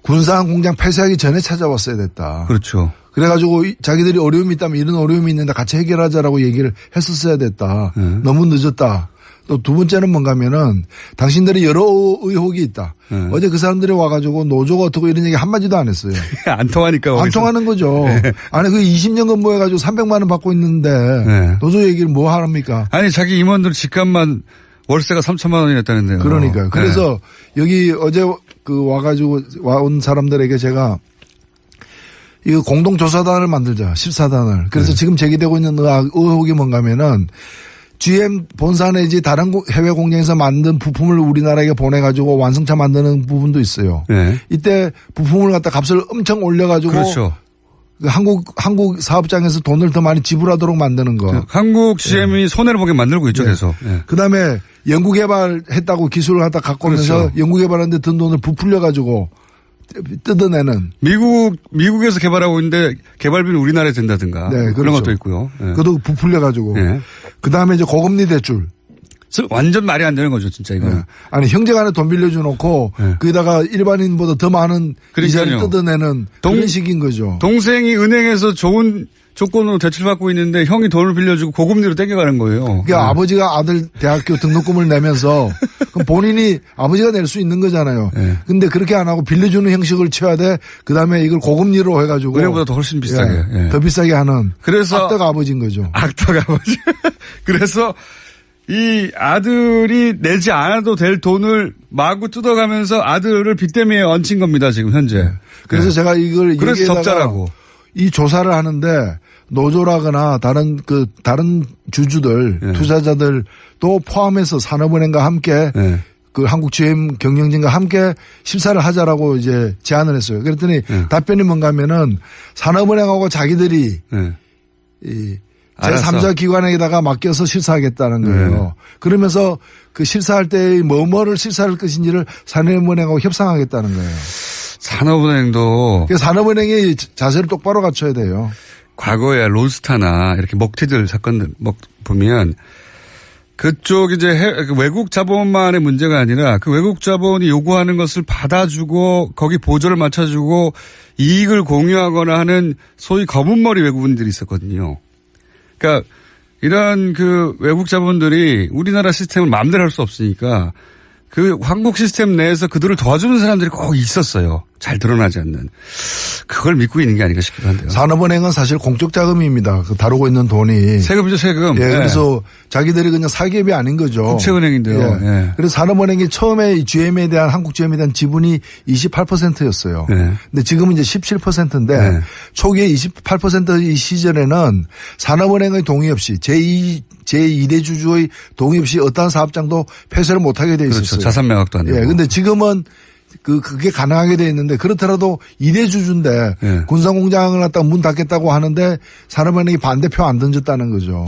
군사한 공장 폐쇄하기 전에 찾아왔어야 됐다. 그렇죠. 그래가지고 자기들이 어려움이 있다면 이런 어려움이 있는데 같이 해결하자라고 얘기를 했었어야 됐다. 너무 늦었다. 또 두 번째는 뭔가 하면은 당신들이 여러 의혹이 있다. 어제 그 사람들이 와가지고 노조가 어떻고 이런 얘기 한마디도 안 했어요. 안 통하니까. 안 통하는 거죠. 네. 아니 그 20년 근무해가지고 300만 원 받고 있는데 노조 얘기를 뭐 합니까? 아니 자기 임원들 집값만 월세가 3천만 원이었다는데요. 그러니까요. 그래서 여기 어제 그 와가지고 와온 사람들에게 제가 이거 공동조사단을 만들자. 14단을. 그래서 지금 제기되고 있는 의혹이 뭔가 하면은 GM 본사 내지 다른 해외 공장에서 만든 부품을 우리나라에 보내가지고 완성차 만드는 부분도 있어요. 네. 이때 부품을 갖다 값을 엄청 올려가지고. 그렇죠. 한국 사업장에서 돈을 더 많이 지불하도록 만드는 거. 한국 GM이 손해를 보게 만들고 있죠, 계속. 네. 그 다음에 연구개발했다고 기술을 갖다 갖고 오면서 그렇죠. 연구개발하는데 든 돈을 부풀려가지고 뜯어내는. 미국에서 개발하고 있는데 개발비는 우리나라에 든다든가. 네, 그런 그렇죠. 것도 있고요. 네. 그것도 부풀려가지고. 네. 그 다음에 이제 고금리 대출. 완전 말이 안 되는 거죠, 진짜 이거. 네. 아니 형제간에 돈 빌려줘 놓고 네. 거기다가 일반인보다 더 많은 이자를 뜯어내는 그런 식인 거죠. 동생이 은행에서 좋은 조건으로 대출받고 있는데 형이 돈을 빌려주고 고금리로 땡겨가는 거예요. 그러니까 네. 아버지가 아들 대학교 등록금을 내면서 그럼 본인이 아버지가 낼 수 있는 거잖아요. 근데 네. 그렇게 안 하고 빌려주는 형식을 취해야 돼. 그다음에 이걸 고금리로 해가지고 은행보다 더 훨씬 비싸게. 예. 예. 더 비싸게 하는. 그래서 악덕 아버지인 거죠. 악덕 아버지. 그래서 이 아들이 내지 않아도 될 돈을 마구 뜯어가면서 아들을 빚 때문에 얹힌 겁니다. 지금 현재. 네. 그래서 제가 이걸 그래서 적자라고. 이 조사를 하는데 노조라거나 다른 주주들 네. 투자자들도 포함해서 산업은행과 함께 네. 그 한국 GM 경영진과 함께 심사를 하자라고 이제 제안을 했어요. 그랬더니 답변이 뭔가 하면은 산업은행하고 자기들이 이 제3자 기관에다가 맡겨서 실사하겠다는 거예요. 그러면서 그 실사할 때 뭐를 실사할 것인지를 산업은행하고 협상하겠다는 거예요. 산업은행도. 산업은행이 자세를 똑바로 갖춰야 돼요. 과거에 론스타나 이렇게 먹튀들 사건들 보면 그쪽 이제 외국 자본만의 문제가 아니라 그 외국 자본이 요구하는 것을 받아주고 거기 보조를 맞춰주고 이익을 공유하거나 하는 소위 검은머리 외국인들이 있었거든요. 그러니까 이런 그 외국 자본들이 우리나라 시스템을 마음대로 할 수 없으니까 그 한국 시스템 내에서 그들을 도와주는 사람들이 꼭 있었어요. 잘 드러나지 않는. 그걸 믿고 있는 게 아닌가 싶기도 한데요. 산업은행은 사실 공적 자금입니다. 그 다루고 있는 돈이. 세금이죠, 세금. 예, 네. 그래서 자기들이 그냥 사기업이 아닌 거죠. 국채은행인데요. 예. 네. 그래서 산업은행이 처음에 GM에 대한 한국 GM에 대한 지분이 28%였어요. 네. 근데 지금은 이제 17%인데 네. 초기에 28%의 시절에는 산업은행의 동의 없이 제2대 주주의 동의 없이 어떠한 사업장도 폐쇄를 못하게 돼 있었어요. 그렇죠. 자산 매각도 안 되고. 예, 근데 지금은 그게 가능하게 돼 있는데 그렇더라도 2대 주주인데 네. 군산공장을 갖다가 문 닫겠다고 하는데 산업은행이 반대표 안 던졌다는 거죠.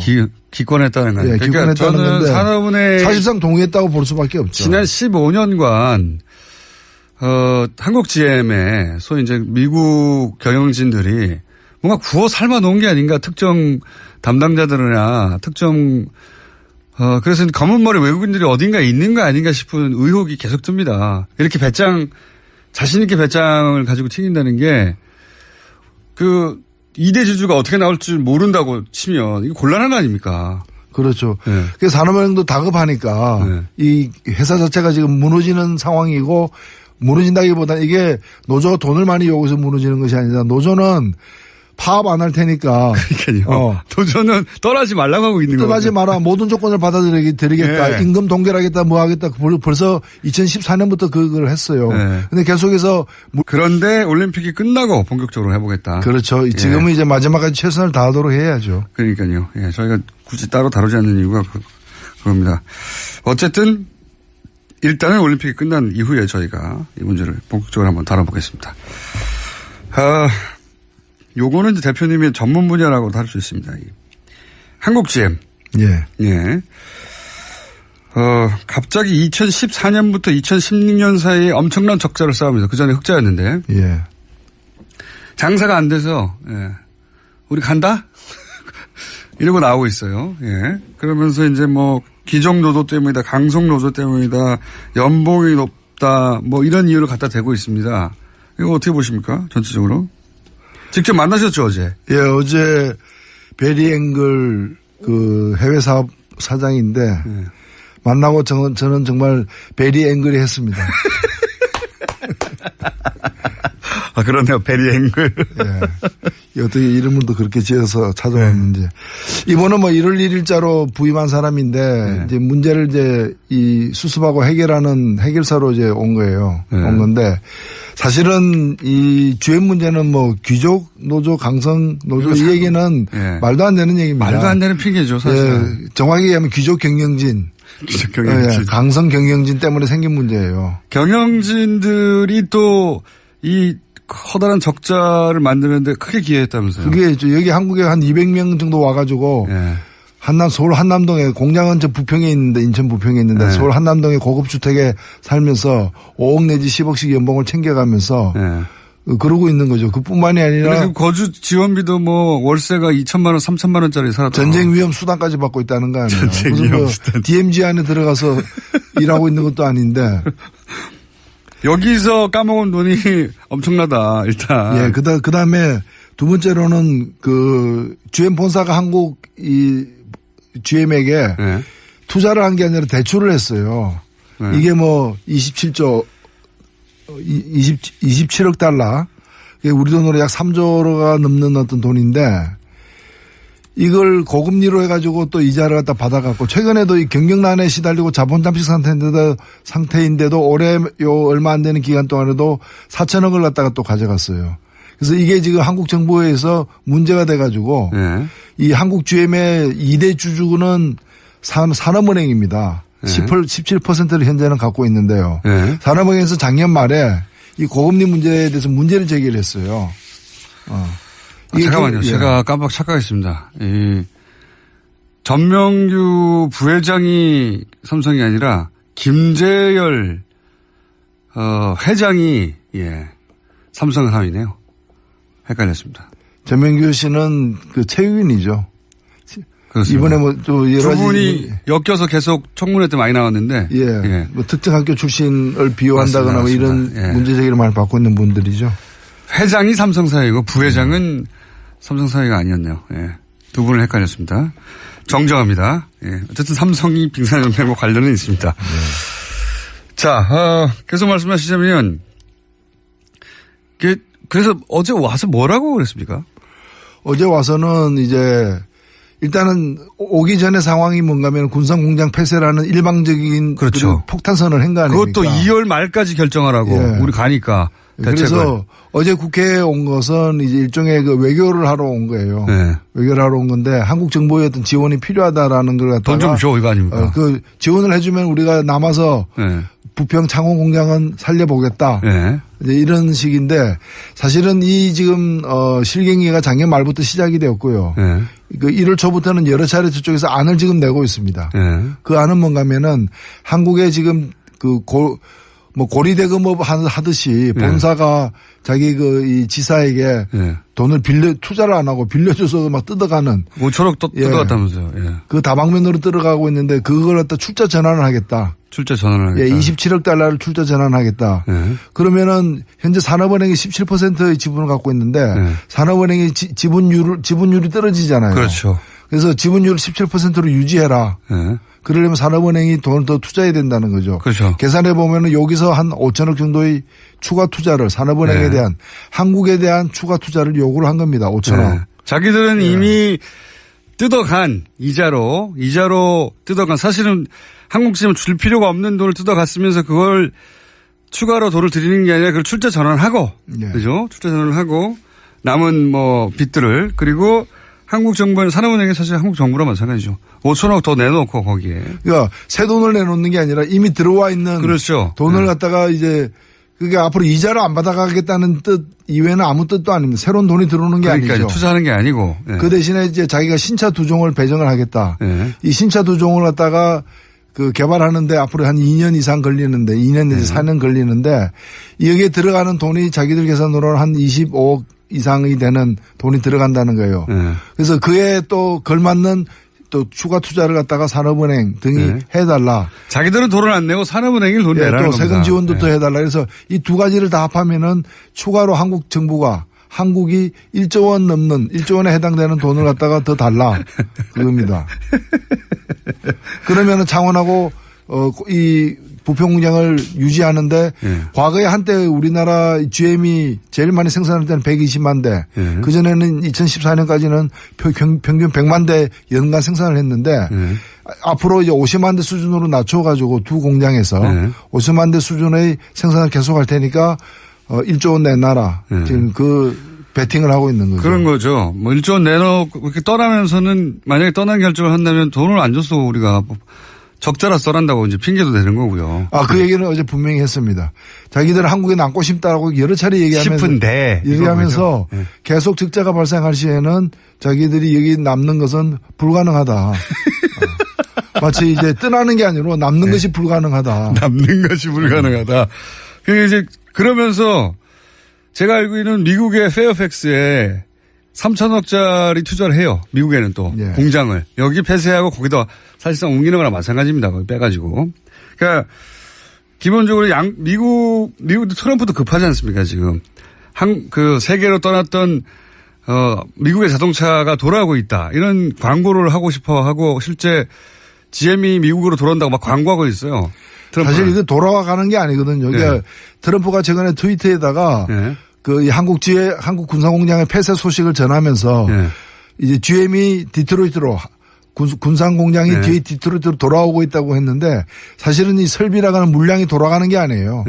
기권했다는 거예요. 예, 그러니까 기권했다는 저는 건데 산업은행 사실상 동의했다고 볼 수밖에 없죠. 지난 15년간 한국 GM에 소위 이제 미국 경영진들이 뭔가 구워 삶아 놓은 게 아닌가 특정 담당자들이나 특정 그래서 검은 머리 외국인들이 어딘가에 있는 거 아닌가 싶은 의혹이 계속 듭니다. 이렇게 자신 있게 배짱을 가지고 튀긴다는 게 그 2대 주주가 어떻게 나올 줄 모른다고 치면 이거 곤란한 거 아닙니까? 그렇죠. 네. 그래서 산업은행도 다급하니까 네. 이 회사 자체가 지금 무너지는 상황이고 무너진다기보다 이게 노조가 돈을 많이 요구해서 무너지는 것이 아니라 노조는 파업 안 할 테니까. 그러니까요. 노조는 떠나지 말라고 하고 있는 거예요. 떠나지 마라. 모든 조건을 받아들이겠다. 네. 임금 동결하겠다. 뭐 하겠다. 벌써 2014년부터 그걸 했어요. 네. 근데 계속해서. 그런데 올림픽이 끝나고 본격적으로 해보겠다. 그렇죠. 예. 지금은 이제 마지막까지 최선을 다하도록 해야죠. 그러니까요. 예, 저희가 굳이 따로 다루지 않는 이유가 그겁니다. 어쨌든 일단은 올림픽이 끝난 이후에 저희가 이 문제를 본격적으로 한번 다뤄보겠습니다. 요거는 이제 대표님의 전문 분야라고 다룰 수 있습니다. 한국 GM. 예. 예. 갑자기 2014년부터 2016년 사이에 엄청난 적자를 쌓으면서 그 전에 흑자였는데. 예. 장사가 안 돼서, 예. 우리 간다? 이러고 나오고 있어요. 예. 그러면서 이제 뭐, 기종 노조 때문이다, 강속 노조 때문이다, 연봉이 높다, 뭐 이런 이유를 갖다 대고 있습니다. 이거 어떻게 보십니까? 전체적으로? 직접 만나셨죠, 어제? 예, 어제 베리앵글 그 해외 사업 사장인데 만나고 저는 정말 베리앵글이 했습니다. 아, 그러네요. 베리앵글. 예. 어떻게 이름을 또 그렇게 지어서 찾아왔는지. 이번은 뭐 1월 1일자로 부임한 사람인데 이제 문제를 이제 이 수습하고 해결하는 해결사로 이제 온 거예요. 온 건데 사실은 이 GM 문제는 뭐 귀족 노조, 강성 노조 이 얘기는 말도 안 되는 얘기입니다. 말도 안 되는 핑계죠, 사실. 예. 정확히 얘기하면 귀족 경영진. 귀족 경영진. 예. 강성 경영진 때문에 생긴 문제예요. 경영진들이 또 이 커다란 적자를 만드는데 크게 기여했다면서요. 그게 여기 한국에 한 200명 정도 와가지고 서울 한남동에 공장은 저 부평에 있는데 인천 부평에 있는데 서울 한남동에 고급 주택에 살면서 5억 내지 10억씩 연봉을 챙겨가면서 그러고 있는 거죠. 그뿐만이 아니라 그 거주 지원비도 뭐 월세가 2천만 원, 3천만 원짜리 살았다. 전쟁 위험 수당까지 받고 있다는 거 아니에요. 전쟁 무슨 위험 뭐 수당. DMZ 안에 들어가서 일하고 있는 것도 아닌데. 여기서 까먹은 돈이 엄청나다, 일단. 예, 그 다음에 두 번째로는 그 GM 본사가 한국 이 GM에게 투자를 한 게 아니라 대출을 했어요. 이게 뭐 27억 달러. 우리 돈으로 약 3조가 넘는 어떤 돈인데 이걸 고금리로 해가지고 또 이자를 갖다 받아갖고 최근에도 이 경영난에 시달리고 자본 잠식 상태인데도 올해 얼마 안 되는 기간 동안에도 4천억을 갖다가 또 가져갔어요. 그래서 이게 지금 한국 정부에서 문제가 돼가지고 이 한국 GM의 2대 주주는 산업은행입니다. 17%를 현재는 갖고 있는데요. 산업은행에서 작년 말에 이 고금리 문제에 대해서 문제를 제기를 했어요. 잠깐만요. 제가 깜빡 착각했습니다. 이 전명규 부회장이 삼성이 아니라 김재열 회장이 삼성 사위네요. 헷갈렸습니다. 전명규 씨는 그 체육인이죠. 그렇습니다. 이번에 뭐 또 여러 두 가지 분이 엮여서 계속 청문회 때 많이 나왔는데 뭐 특정 학교 출신을 비호한다거나 뭐 이런 문제 제기를 많이 받고 있는 분들이죠. 회장이 삼성 사위고 부회장은 삼성 사위가 아니었네요. 두 분을 헷갈렸습니다. 정정합니다. 예. 어쨌든 삼성이 빙산연맹과 관련은 있습니다. 자, 계속 말씀하시자면, 그래서 어제 와서 뭐라고 그랬습니까? 어제 와서는 이제 일단은 오기 전에 상황이 뭔가면 군산공장 폐쇄라는 일방적인 그렇죠. 폭탄선을 한 거 아닙니까? 그것도 2월 말까지 결정하라고 예. 우리 가니까. 대책을. 그래서 어제 국회에 온 것은 이제 일종의 그 외교를 하러 온 거예요. 네. 외교를 하러 온 건데 한국 정부의 어떤 지원이 필요하다라는 걸 갖다가 돈 좀 줘 이거 아닙니까? 그 지원을 해주면 우리가 남아서 네. 부평 창원 공장은 살려보겠다. 네. 이제 이런 식인데 사실은 이 지금 실갱이가 작년 말부터 시작이 되었고요. 네. 그 1월 초부터는 여러 차례 저쪽에서 안을 지금 내고 있습니다. 네. 그 안은 뭔가면은 한국에 지금 고리대금업 하듯이 본사가 자기 이 지사에게 돈을 투자를 안 하고 빌려줘서 막 뜯어가는. 5천억 뜯어갔다면서요. 예. 그 다방면으로 들어가고 있는데 그걸 갖다 출자 전환을 하겠다. 출자 전환을 하겠다. 예, 27억 달러를 출자 전환하겠다. 그러면은 현재 산업은행이 17%의 지분을 갖고 있는데 산업은행이 지분율이 떨어지잖아요. 그렇죠. 그래서 지분율을 17%로 유지해라. 그러려면 산업은행이 돈을 더 투자해야 된다는 거죠. 그렇죠. 계산해 보면은 여기서 한 5천억 정도의 추가 투자를 산업은행에 대한 한국에 대한 추가 투자를 요구를 한 겁니다. 5천억. 자기들은 이미 뜯어간 이자로 뜯어간 사실은 한국 지금 줄 필요가 없는 돈을 뜯어갔으면서 그걸 추가로 돈을 드리는 게 아니라 그걸 출자 전환하고 그죠? 출자 전환을 하고 남은 빚들을 그리고 한국 정부는 산업은행이 사실 한국 정부랑 마찬가지죠. 5천억 더 내놓고 거기에. 그러니까 새 돈을 내놓는 게 아니라 이미 들어와 있는 그렇죠. 돈을 갖다가 이제 그게 앞으로 이자를 안 받아가겠다는 뜻 이외에는 아무 뜻도 아닙니다. 새로운 돈이 들어오는 게 그러니까 아니죠. 투자하는 게 아니고. 그 대신에 이제 자기가 신차 두 종을 배정을 하겠다. 이 신차 두 종을 갖다가 개발하는데 앞으로 한 2년 이상 걸리는데 2년 내지 4년 걸리는데 여기에 들어가는 돈이 자기들 계산으로는 한 25억 이상이 되는 돈이 들어간다는 거예요. 그래서 그에 또 걸맞는 또 추가 투자를 갖다가 산업은행 등이 해달라. 자기들은 돈을 안 내고 산업은행이 돈 내라는 또 겁니다. 세금 지원도 또 해달라. 그래서 이 두 가지를 다 합하면은 추가로 한국 정부가 한국이 1조 원 넘는 1조 원에 해당되는 돈을 갖다가 더 달라. 그겁니다. 그러면은 창원하고 이 부평 공장을 유지하는데 과거에 한때 우리나라 GM이 제일 많이 생산할 때는 120만 대. 그전에는 2014년까지는 평균 100만 대 연간 생산을 했는데 앞으로 이제 50만 대 수준으로 낮춰가지고 두 공장에서 50만 대 수준의 생산을 계속할 테니까 1조 원 내놔라. 지금 배팅을 하고 있는 거죠. 그런 거죠. 1조 원 내놓고 이렇게 떠나면서는 만약에 떠난 결정을 한다면 돈을 안 줬어 우리가 적자라 써란다고 이제 핑계도 되는 거고요. 그 얘기는 어제 분명히 했습니다. 자기들은 한국에 남고 싶다라고 여러 차례 얘기하면서 계속 적자가 발생할 시에는 자기들이 여기 남는 것은 불가능하다. 마치 이제 떠나는 게 아니라 남는 것이 불가능하다. 남는 것이 불가능하다. 그러면서 제가 알고 있는 미국의 페어팩스에 3천억짜리 투자를 해요. 미국에는 또 공장을. 여기 폐쇄하고 거기다 사실상 옮기는 거랑 마찬가지입니다. 거기 빼가지고. 그러니까 기본적으로 미국도 트럼프도 급하지 않습니까 지금. 세계로 떠났던 미국의 자동차가 돌아오고 있다. 이런 광고를 하고 싶어 하고 실제 GM이 미국으로 돌아온다고 막 광고하고 있어요. 트럼프는. 사실 이거 돌아가는 게 아니거든요. 이게 트럼프가 최근에 트위터에다가 한국 군산공장의 폐쇄 소식을 전하면서 이제 GM이 디트로이트로 군산공장이 디트로이트로 돌아오고 있다고 했는데 사실은 이 설비라고 하는 물량이 돌아가는 게 아니에요.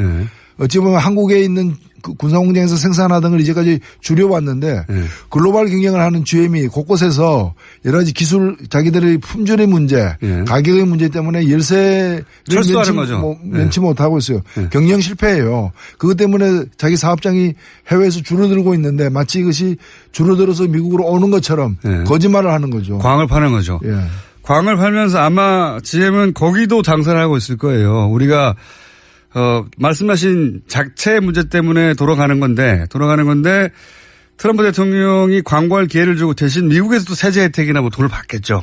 어찌 보면 한국에 있는 군산공장에서 생산하던 걸 이제까지 줄여왔는데 글로벌 경영을 하는 GM이 곳곳에서 여러 가지 기술 자기들의 품질의 문제 가격의 문제 때문에 열세를 면치 못하고 있어요. 경영 실패예요. 그것 때문에 자기 사업장이 해외에서 줄어들고 있는데 마치 이것이 줄어들어서 미국으로 오는 것처럼 거짓말을 하는 거죠. 광을 파는 거죠. 광을 팔면서 아마 GM은 거기도 장사를 하고 있을 거예요. 우리가 말씀하신 자체 문제 때문에 돌아가는 건데 트럼프 대통령이 광고할 기회를 주고 대신 미국에서도 세제 혜택이나 돈을 받겠죠.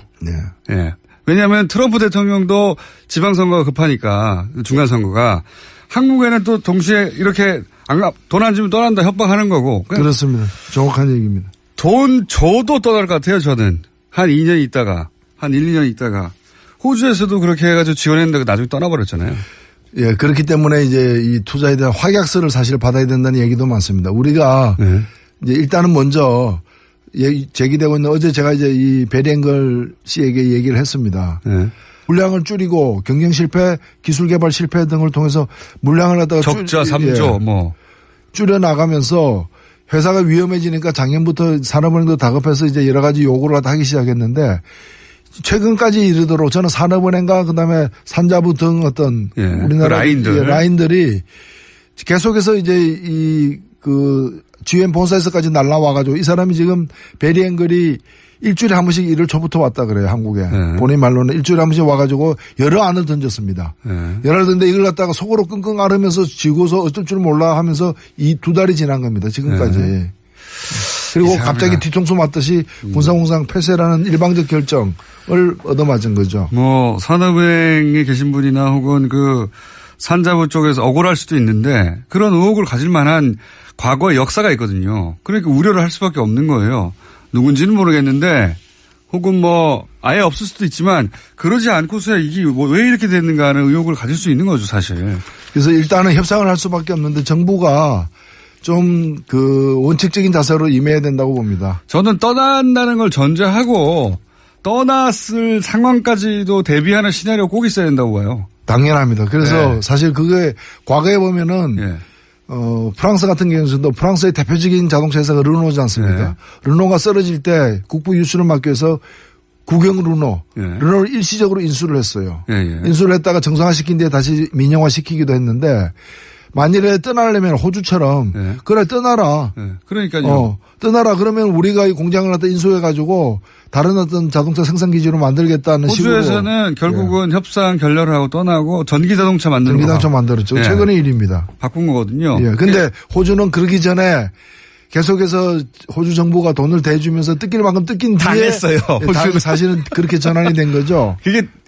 왜냐하면 트럼프 대통령도 지방선거가 급하니까 중간선거가 한국에는 또 동시에 이렇게 돈 안 주면 떠난다 협박하는 거고. 그렇습니다. 정확한 얘기입니다. 돈 줘도 떠날 것 같아요 저는. 한 2년 있다가. 한 1, 2년 있다가 호주에서도 그렇게 해가지고 지원했는데 나중에 떠나버렸잖아요. 예, 그렇기 때문에 이제 이 투자에 대한 확약서를 사실 받아야 된다는 얘기도 많습니다. 우리가 이제 일단은 먼저 제기되고 있는 어제 제가 이제 이 베리 앵걸 씨에게 얘기를 했습니다. 물량을 줄이고 경영 실패, 기술 개발 실패 등을 통해서 물량을 갖다가 적자 3조 뭐 줄여 나가면서 회사가 위험해지니까 작년부터 산업은행도 다급해서 이제 여러 가지 요구를 하기 시작했는데 최근까지 이르도록 저는 산업은행과 그다음에 산자부 등 어떤 우리나라 그 라인들이 계속해서 이제 그 GM 본사에서까지 날라와가지고 이 사람이 지금 베리 앵글이 일주일에 한 번씩 일을 초부터 왔다 그래요, 한국에. 본인 말로는 일주일에 한 번씩 와가지고 여러 안을 던졌습니다. 여러 던데 이걸 갖다가 속으로 끙끙 앓으면서 지고서 어쩔 줄 몰라 하면서 이 2달이 지난 겁니다, 지금까지. 그리고 이상하다. 갑자기 뒤통수 맞듯이 군사공상 폐쇄라는 일방적 결정을 얻어맞은 거죠. 뭐 산업은행에 계신 분이나 혹은 그 산자부 쪽에서 억울할 수도 있는데 그런 의혹을 가질 만한 과거의 역사가 있거든요. 그러니까 우려를 할 수밖에 없는 거예요. 누군지는 모르겠는데 혹은 뭐 아예 없을 수도 있지만 그러지 않고서야 이게 왜 이렇게 됐는가 하는 의혹을 가질 수 있는 거죠, 사실. 그래서 일단은 협상을 할 수밖에 없는데 정부가 좀 그 원칙적인 자세로 임해야 된다고 봅니다. 저는 떠난다는 걸 전제하고 떠났을 상황까지도 대비하는 시나리오 꼭 있어야 된다고 봐요. 당연합니다. 그래서 사실 그게 과거에 보면은 프랑스 같은 경우에도 프랑스의 대표적인 자동차 회사가 르노지 않습니까? 르노가 쓰러질 때 국부 유출을 막기 위해서 국영 르노를 일시적으로 인수를 했어요. 인수를 했다가 정상화시킨 뒤에 다시 민영화시키기도 했는데 만일에 떠나려면 호주처럼 그래 떠나라. 그러니까요. 떠나라 그러면 우리가 이 공장을 갖다 인수해가지고 다른 어떤 자동차 생산 기지로 만들겠다는 식으로. 호주에서는 결국은 협상 결렬을 하고 떠나고 전기자동차 만드는 거. 전기자동차 만들었죠. 최근의 일입니다. 바꾼 거거든요. 근데 호주는 그러기 전에 계속해서 호주 정부가 돈을 대주면서 뜯길 만큼 뜯긴 뒤에 당했어요. 호주는 사실은 그렇게 전환이 된 거죠.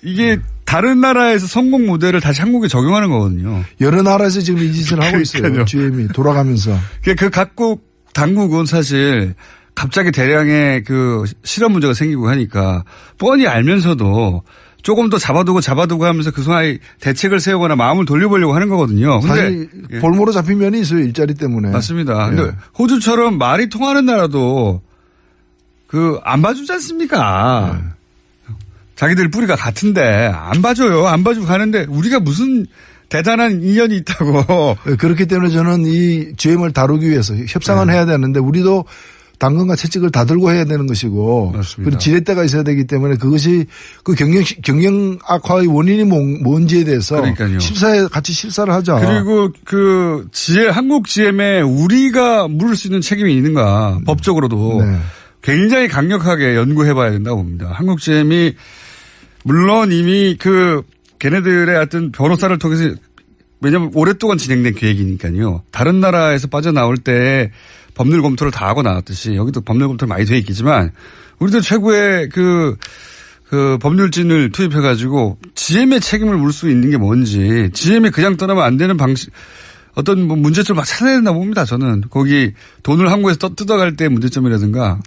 이게 다른 나라에서 성공 모델을 다시 한국에 적용하는 거거든요. 여러 나라에서 지금 이 짓을 하고 있어요. GM이 돌아가면서. 그 각국 당국은 사실 갑자기 대량의 그 실업 문제가 생기고 하니까 뻔히 알면서도 조금 더 잡아두고 하면서 그 사이 대책을 세우거나 마음을 돌려보려고 하는 거거든요. 사실 볼모로 잡힌 면이 있어요. 일자리 때문에. 맞습니다. 근데 호주처럼 말이 통하는 나라도 안 봐주지 않습니까? 자기들 뿌리가 같은데 안 봐줘요. 안 봐주고 가는데 우리가 무슨 대단한 인연이 있다고. 그렇기 때문에 저는 이 GM을 다루기 위해서 협상은 해야 되는데 우리도 당근과 채찍을 다 들고 해야 되는 것이고. 맞습니다. 그리고 지렛대가 있어야 되기 때문에 그것이 그 경영 악화의 원인이 뭔지에 대해서 그러니까요. 같이 실사를 하자. 그리고 한국 GM에 우리가 물을 수 있는 책임이 있는가. 법적으로도. 굉장히 강력하게 연구해 봐야 된다고 봅니다. 한국 GM이 물론 이미 걔네들의 어떤 변호사를 통해서 왜냐하면 오랫동안 진행된 계획이니까요. 다른 나라에서 빠져나올 때 법률 검토를 다 하고 나왔듯이 여기도 법률 검토를 많이 돼 있겠지만 우리도 최고의 법률진을 투입해가지고 GM의 책임을 물 수 있는 게 뭔지 GM이 그냥 떠나면 안 되는 방식 어떤 문제점을 막 찾아야 된다고 봅니다. 저는 거기 돈을 한국에서 뜯어갈 때 문제점이라든가.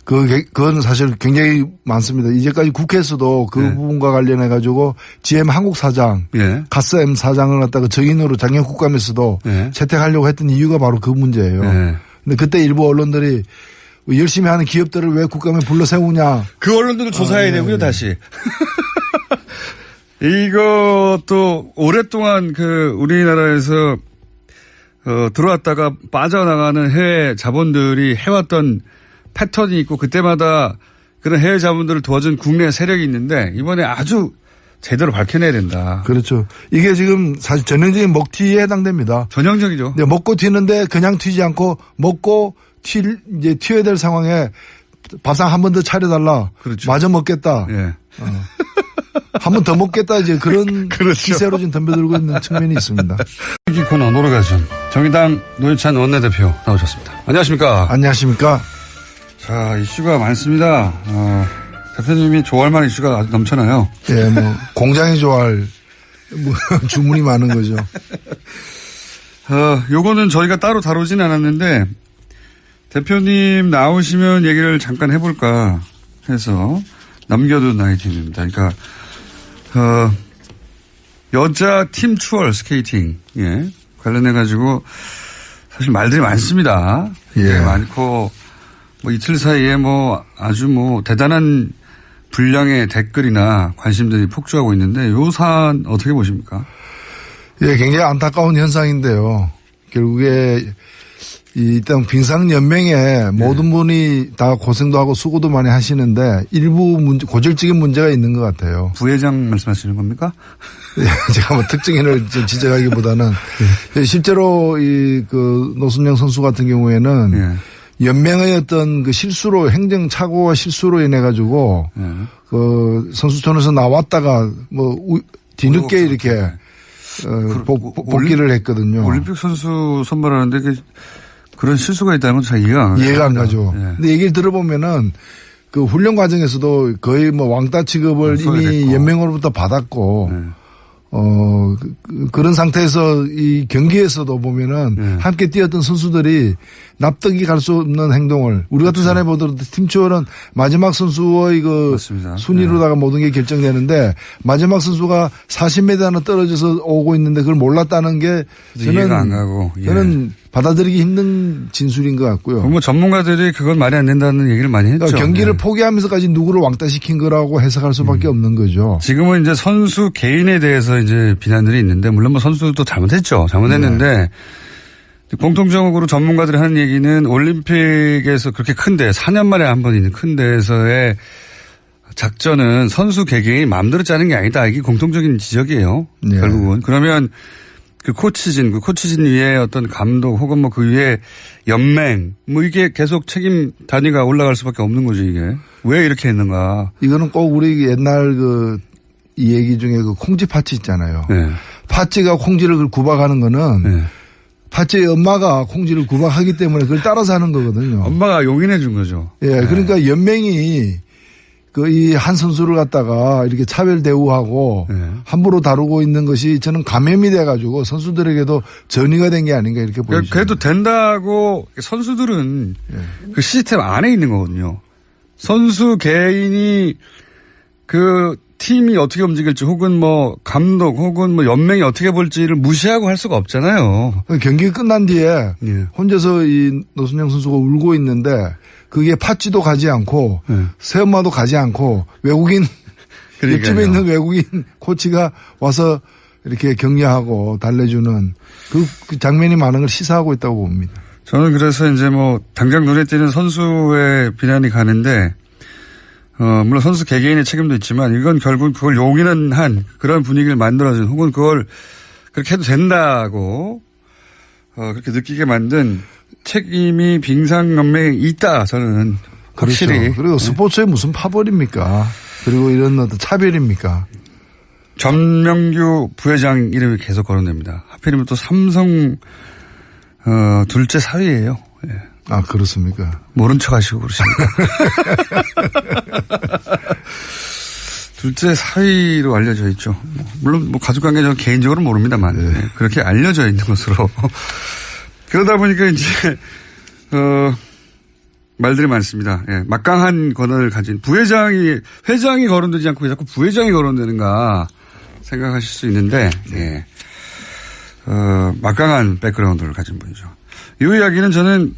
그건 사실 굉장히 많습니다. 이제까지 국회에서도 그 부분과 관련해 가지고 GM 한국 사장, 가스M 사장을 갖다가 증인으로 작년 국감에서도 채택하려고 했던 이유가 바로 그 문제예요. 근데 그때 일부 언론들이 열심히 하는 기업들을 왜 국감에 불러 세우냐. 그 언론들을 조사해야 되고요, 다시. 이것도 오랫동안 우리나라에서 들어왔다가 빠져나가는 해외 자본들이 해왔던 패턴이 있고 그때마다 그런 해외 자본들을 도와준 국내 세력이 있는데 이번에 아주 제대로 밝혀내야 된다. 그렇죠. 이게 지금 사실 전형적인 먹튀에 해당됩니다. 전형적이죠. 네, 먹고 튀는데 그냥 튀지 않고 먹고 이제 튀어야 될 상황에 밥상 한 번 더 차려달라. 그렇죠. 마저 먹겠다. 한 번 더 먹겠다. 이제 그런 기세로 지금 덤벼들고 있는 측면이 있습니다. 이 코너 노르가전 정의당 노회찬 원내대표 나오셨습니다. 안녕하십니까? 안녕하십니까? 자, 이슈가 많습니다. 대표님이 좋아할 만한 이슈가 아주 넘쳐나요. 예, 공장이 좋아할 주문이 많은 거죠. 요거는 저희가 따로 다루진 않았는데 대표님 나오시면 얘기를 잠깐 해볼까 해서 남겨둔 나의 팀입니다. 그러니까, 여자 팀 추월 스케이팅, 예. 관련해가지고 사실 말들이 많습니다. 예. 많고, 뭐 이틀 사이에 뭐 아주 뭐 대단한 분량의 댓글이나 관심들이 폭주하고 있는데 요 사안 어떻게 보십니까? 예, 굉장히 안타까운 현상인데요. 결국에 일단 빙상연맹에 모든 분이 다 고생도 하고 수고도 많이 하시는데 일부 고질적인 문제가 있는 것 같아요. 부회장 말씀하시는 겁니까? 예, 제가 뭐 특정인을 지적하기보다는 실제로 노순영 선수 같은 경우에는 연맹의 어떤 그 실수로 행정착오와 실수로 인해 가지고 그 선수촌에서 나왔다가 뭐 뒤늦게 이렇게 복귀를 했거든요. 올림픽 선수 선발하는데 그런 실수가 있다는 건 잘 이해가 안 가죠. 예. 근데 얘기를 들어보면은 그 훈련 과정에서도 거의 뭐 왕따 취급을 이미 됐고. 연맹으로부터 받았고 그런 상태에서 이 경기에서도 보면은 함께 뛰었던 선수들이 납득이 갈 수 없는 행동을 우리 같은 사람이 보더라도 팀추월은 마지막 선수의 그 맞습니다. 순위로다가 모든 게 결정되는데 마지막 선수가 40m나 떨어져서 오고 있는데 그걸 몰랐다는 게 이해가 안 가고 저는 받아들이기 힘든 진술인 것 같고요. 뭐 전문가들이 그건 말이 안 된다는 얘기를 많이 했죠. 그러니까 경기를 포기하면서까지 누구를 왕따시킨 거라고 해석할 수밖에 없는 거죠. 지금은 이제 선수 개인에 대해서 이제 비난들이 있는데 물론 뭐 선수도 잘못했죠. 잘못했는데 공통적으로 전문가들이 하는 얘기는 올림픽에서 그렇게 큰데 4년 만에 한 번 있는 큰 데에서의 작전은 선수 개개인이 마음대로 짜는 게 아니다. 이게 공통적인 지적이에요. 결국은. 그러면 그 코치진 위에 어떤 감독 혹은 뭐 그 위에 연맹 뭐 이게 계속 책임 단위가 올라갈 수밖에 없는 거죠 이게. 왜 이렇게 했는가. 이거는 꼭 우리 옛날 이 얘기 중에 그 콩쥐 파치 있잖아요. 네. 파치가 콩쥐를 구박하는 거는 파치의 엄마가 콩쥐를 구박하기 때문에 그걸 따라서 하는 거거든요. 엄마가 용인해 준 거죠. 예. 그러니까 연맹이 이 한 선수를 갖다가 이렇게 차별 대우하고 함부로 다루고 있는 것이 저는 감염이 돼가지고 선수들에게도 전이가 된 게 아닌가 이렇게 보입니다. 그래도 된다고 선수들은 그 시스템 안에 있는 거거든요. 선수 개인이 그 팀이 어떻게 움직일지 혹은 뭐 감독 혹은 뭐 연맹이 어떻게 볼지를 무시하고 할 수가 없잖아요. 경기 끝난 뒤에 혼자서 이 노순영 선수가 울고 있는데 그게 팥쥐도 가지 않고 새엄마도 가지 않고 외국인 옆집에 있는 외국인 코치가 와서 이렇게 격려하고 달래주는 그 장면이 많은 걸 시사하고 있다고 봅니다. 저는 그래서 이제 뭐 당장 눈에 띄는 선수의 비난이 가는데 물론 선수 개개인의 책임도 있지만 이건 결국 그걸 용인한 한 그런 분위기를 만들어준 혹은 그걸 그렇게 해도 된다고 그렇게 느끼게 만든 책임이 빙상연맹에 있다 저는 확실히. 그렇죠. 그리고 스포츠에 무슨 파벌입니까? 그리고 이런 어떤 차별입니까? 전명규 부회장 이름이 계속 거론됩니다. 하필이면 또 삼성 둘째 사위예요. 예. 아 그렇습니까? 모른 척 하시고 그러십니까? 둘째 사위로 알려져 있죠. 물론 뭐 가족관계 저는 개인적으로 모릅니다만 그렇게 알려져 있는 것으로. 그러다 보니까 이제 말들이 많습니다. 예, 막강한 권한을 가진 회장이 거론되지 않고 왜 자꾸 부회장이 거론되는가 생각하실 수 있는데 막강한 백그라운드를 가진 분이죠. 이 이야기는 저는